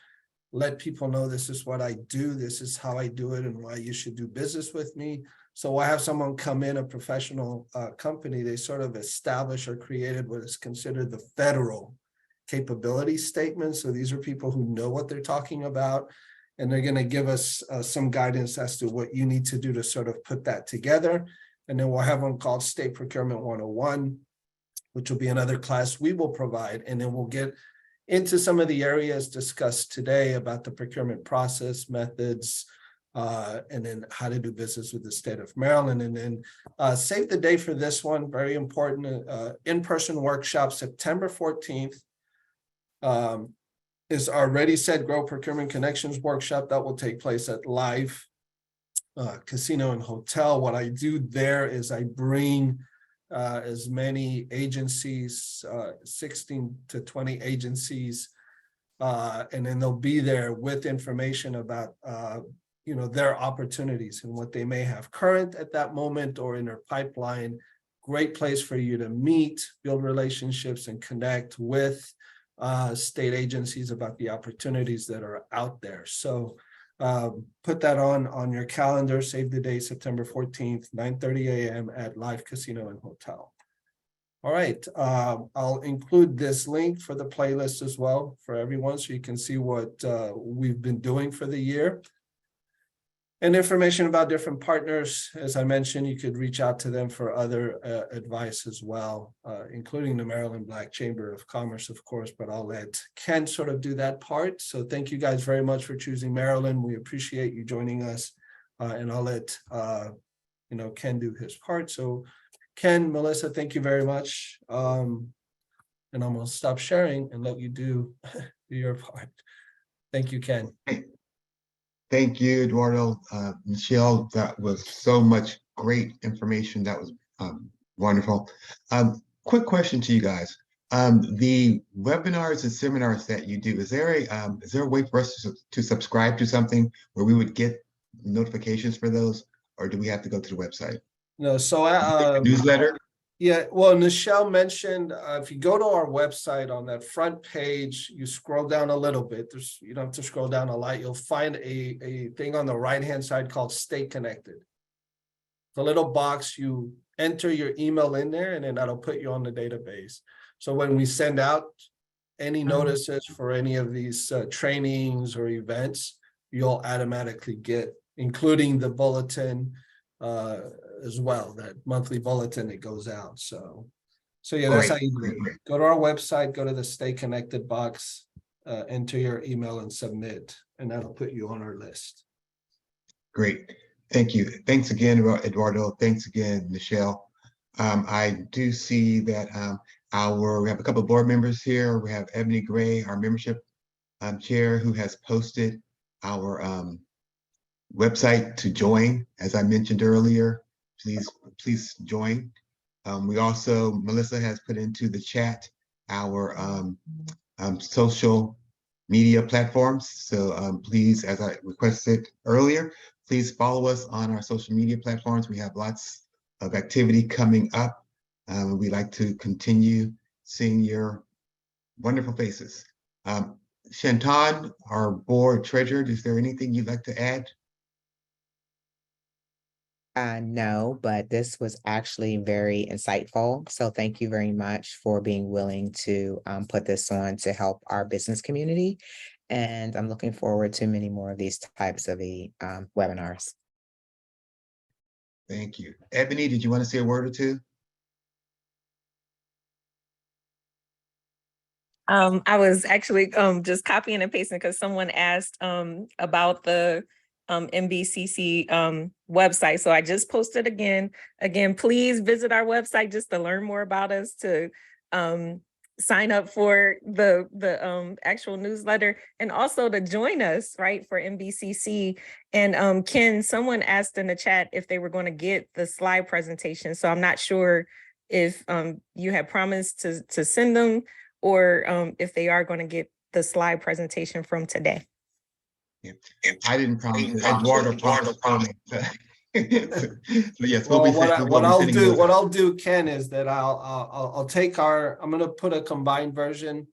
let people know this is what I do, this is how I do it, and why you should do business with me. So I have someone come in, a professional company, they sort of establish or created what is considered the federal capability statement. So these are people who know what they're talking about. and they're going to give us some guidance as to what you need to do to sort of put that together. And then we'll have one called State Procurement 101, which will be another class we will provide. And then we'll get into some of the areas discussed today about the procurement process, methods, and then how to do business with the state of Maryland. And then save the day for this one, very important, in-person workshop, September 14th. Is our Ready, Set, Grow Procurement Connections workshop that will take place at Live Casino and Hotel. What I do there is I bring as many agencies, 16 to 20 agencies, and then they'll be there with information about their opportunities and what they may have current at that moment or in their pipeline. Great place for you to meet, build relationships, and connect with state agencies about the opportunities that are out there. So put that on your calendar, save the day, September 14th, 9:30 a.m. at Live Casino and Hotel. All right, I'll include this link for the playlist as well for everyone, so you can see what we've been doing for the year. And information about different partners. As I mentioned, you could reach out to them for other advice as well, including the Maryland Black Chamber of Commerce, of course, but I'll let Ken sort of do that part. So thank you guys very much for choosing Maryland. We appreciate you joining us, and I'll let Ken do his part. So Ken, Melissa, thank you very much. And I'm gonna stop sharing and let you do your part. Thank you, Ken. Thank you, Eduardo. Michelle, that was so much great information. That was wonderful. Quick question to you guys. The webinars and seminars that you do, is there a way for us to subscribe to something where we would get notifications for those, or do we have to go to the website? No, so newsletter? Yeah, well, Nichelle mentioned if you go to our website on that front page, you scroll down a little bit. You don't have to scroll down a lot. You'll find a thing on the right-hand side called Stay Connected. The little box, you enter your email in there, and then that'll put you on the database. So when we send out any notices for any of these trainings or events, you'll automatically get, including the bulletin as well, that monthly bulletin that goes out. So yeah, that's how you do it. Go to our website, go to the Stay Connected box, enter your email and submit, and that'll put you on our list. Great. Thank you. Thanks again, Eduardo. Thanks again, Michelle. I do see that we have a couple of board members here. We have Ebony Gray, our membership chair, who has posted our website to join. As I mentioned earlier, please join. We also, Melissa has put into the chat our social media platforms. So please, as I requested earlier, please follow us on our social media platforms. We have lots of activity coming up. We'd like to continue seeing your wonderful faces. Shantan, our board treasurer, is there anything you'd like to add? No, but this was actually very insightful. So thank you very much for being willing to put this on to help our business community. And I'm looking forward to many more of these types of webinars. Thank you. Ebony, did you want to say a word or two? I was actually just copying and pasting because someone asked about the MBCC website. So I just posted again, please visit our website just to learn more about us, to sign up for the actual newsletter, and also to join us, right, for MBCC. And Ken, someone asked in the chat if they were going to get the slide presentation. So I'm not sure if you had promised to send them, or if they are going to get the slide presentation from today. Yeah. I didn't promise. Eduardo promised. So yes, well, what I'll do, Ken, is that I'll take I'm going to put a combined version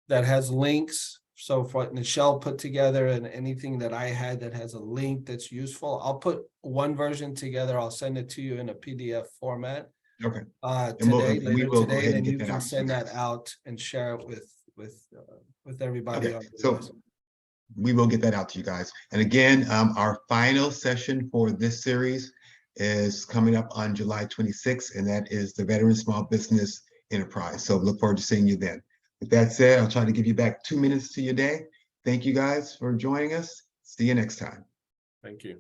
that has links. So for what Nichelle put together and anything that I had that has a link that's useful, I'll put one version together. I'll send it to you in a PDF format. Okay. Later today, and then you can send that out and share it with everybody. Okay. So we will get that out to you guys. And again, our final session for this series is coming up on July 26th, and that is the Veteran Small Business Enterprise. So look forward to seeing you then. With that said, I'll try to give you back 2 minutes to your day. Thank you guys for joining us. See you next time. Thank you.